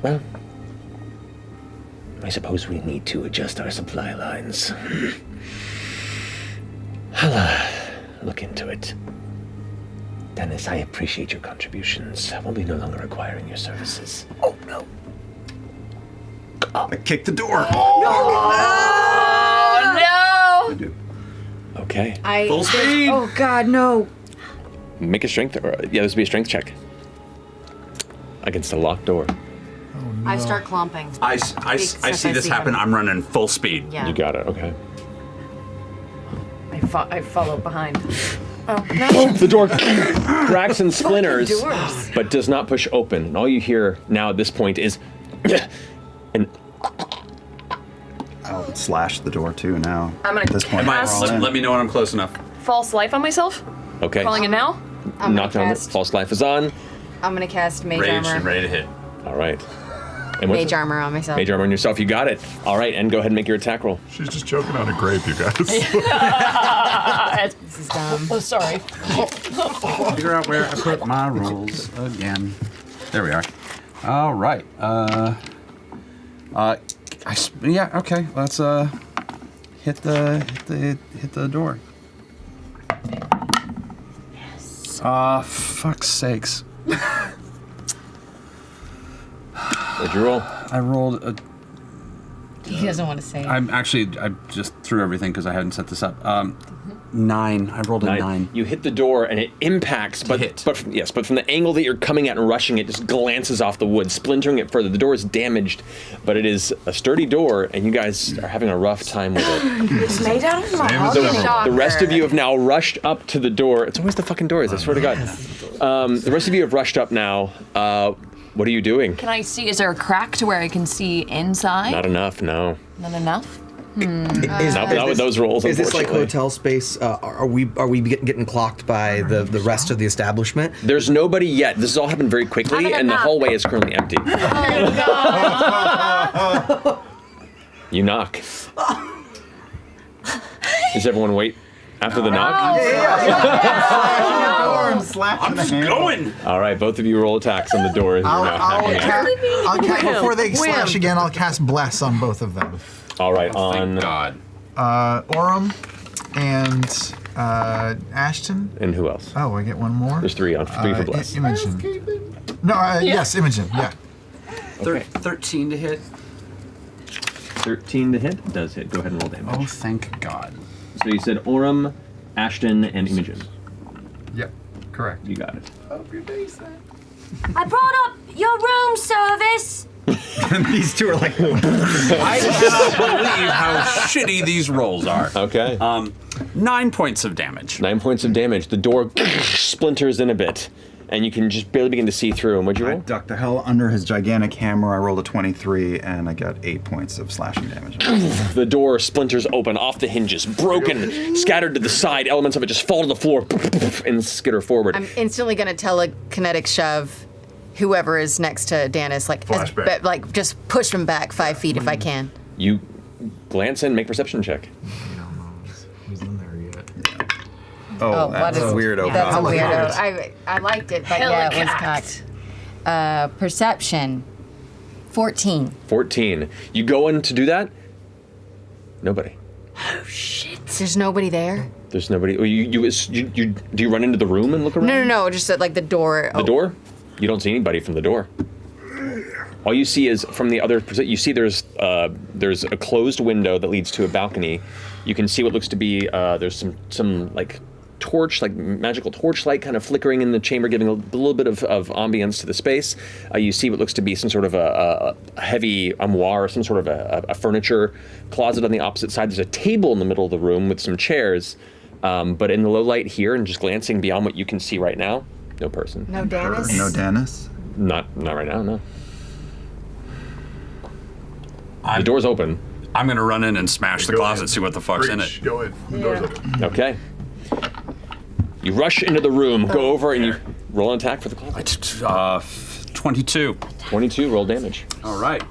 Well, I suppose we need to adjust our supply lines. I'll look into it. Dennis, I appreciate your contributions. I will be no longer requiring your services. Oh, no. I kicked the door. Oh, no! Okay. Full speed. Oh God, no! Make a strength, this would be a strength check. Against a locked door. I start clomping. I see this happen. I'm running full speed. Yeah. You got it, okay. I follow behind. Oh, no. Boom! The door cracks and splinters, doors. but does not push open. And all you hear now at this point is, and I'll slash the door too now. I'm gonna At this point, cast- we're all in. Let me know when I'm close enough. False life on myself. okay. Calling it now. I'm Knocked gonna on. cast. False life is on. I'm gonna cast mage Raged armor. and ready to hit. All right. And what's Mage armor on myself. Mage armor on yourself. You got it. All right, and go ahead and make your attack roll. She's just choking on a grape, you guys. This is dumb. Oh, sorry. Figure out where I put my rolls again. There we are. All right. Yeah. Okay. Let's hit the door. Yes. Fuck's sakes. What'd you roll? I rolled a. He doesn't want to say it. I just threw everything because I hadn't set this up. 9. I rolled a 9. You hit the door and it impacts, but from the angle that you're coming at and rushing, it just glances off the wood, splintering it further. The door is damaged, but it is a sturdy door, and you guys are having a rough time with it. It's made out of mahogany. The rest of you have now rushed up to the door. It's always the fucking doors, I swear to God. The rest of you have rushed up now. What are you doing? Can I see? Is there a crack to where I can see inside? Not enough, no. Not enough. Not with those rolls, Is this like unfortunately. hotel space? Are we getting clocked by the rest of the establishment? There's nobody yet. This has all happened very quickly, and the hallway is currently empty. You knock. Does everyone wait after the knock? I'm just going. All right, both of you roll attacks on the door. As you're now hacking at it. Before they slash again, I'll cast Bless on both of them. All right, on God. Orem and Ashton. And who else? Oh, I get one more. There's 3 for Bless. Imogen. No, yes, Imogen. Yeah. 13 to hit. 13 to hit does hit. Go ahead and roll damage. Oh, thank God. So you said Orem, Ashton, and Imogen. Yep, correct. You got it. I brought up your room service. And these two are like, I cannot believe how shitty these rolls are. Okay. 9 points of damage. 9 points of damage. The door splinters in a bit, and you can just barely begin to see through. And what'd you I roll? ducked the hell under his gigantic hammer. I rolled a 23, and I got 8 points of slashing damage. The door splinters open off the hinges, broken, scattered to the side. Elements of it just fall to the floor and skitter forward. I'm instantly gonna telekinetic shove whoever is next to Danis, like, like just push him back 5 feet if I can. You glance in, make perception check. Who's in there yet? Oh, that's a weirdo. That's a cock. weirdo. I liked it, but yeah, it was cocked. Perception, 14. 14. You go in to do that? Nobody. Oh shit! There's nobody there. There's nobody. You do you run into the room and look around? No, just at, like the door. The door? You don't see anybody from the door. All you see is from the other. You see there's a closed window that leads to a balcony. You can see what looks to be there's some like torch, like magical torchlight, kind of flickering in the chamber, giving a little bit of ambience to the space. You see what looks to be some sort of a heavy armoire, some sort of a furniture closet on the opposite side. There's a table in the middle of the room with some chairs, but in the low light here, and just glancing beyond what you can see right now, no person. No Danis? No Danis? Not right now, no. The door's open. I'm gonna run in and smash the closet, see what the fuck's in it. Go in. The door's open. Okay. You rush into the room, go over, and you roll an attack for the closet. 22. 22, roll damage. All right.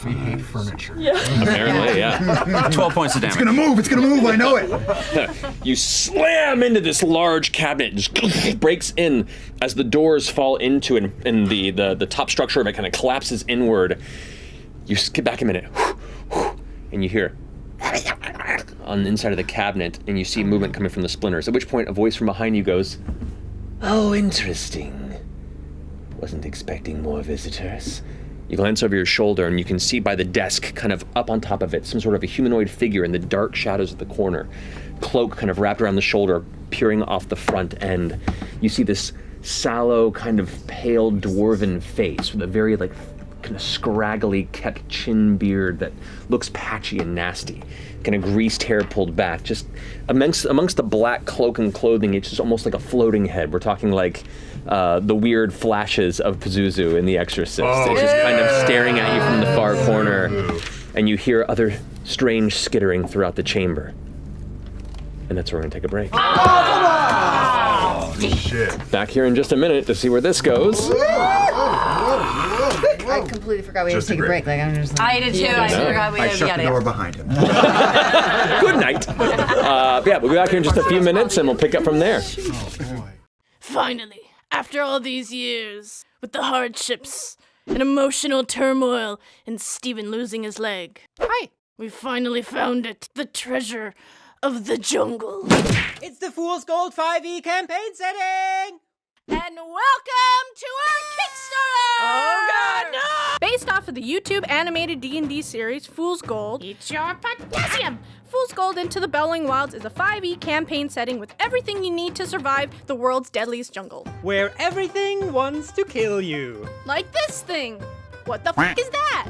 We hate furniture. Apparently, yeah. 12 points of damage. It's gonna move, I know it. You slam into this large cabinet, just breaks in as the doors fall into it, and the top structure of it kind of collapses inward. You skip back a minute, and you hear on the inside of the cabinet, and you see movement coming from the splinters, at which point a voice from behind you goes, "Oh, interesting. Wasn't expecting more visitors." You glance over your shoulder, and you can see by the desk, kind of up on top of it, some sort of a humanoid figure in the dark shadows of the corner. Cloak kind of wrapped around the shoulder, peering off the front end. You see this sallow, kind of pale dwarven face with a very, like, kind of scraggly kept chin beard that looks patchy and nasty. Kind of greased hair pulled back. Just amongst the black cloak and clothing, it's just almost like a floating head. We're talking like the weird flashes of Pazuzu in The Exorcist. It's just kind of staring at you from the far corner, and you hear other strange skittering throughout the chamber. And that's where we're gonna take a break. Shit. Back here in just a minute to see where this goes. I completely forgot we had to take a break. Like, I'm just like, I did too. I forgot we I had shut the door behind him. Good night. Yeah, we'll be back here in just a few minutes, and we'll pick up from there. Finally, after all these years, with the hardships and emotional turmoil and Steven losing his leg. Hi. We finally found it, the treasure of the jungle. It's the Fool's Gold 5e campaign setting! And welcome to our Kickstarter! Oh god, no! Based off of the YouTube animated D&D series, Fool's Gold, eat your potassium! Fool's Gold Into the Bellowing Wilds is a 5e campaign setting with everything you need to survive the world's deadliest jungle. Where everything wants to kill you. Like this thing. What the f*** is that?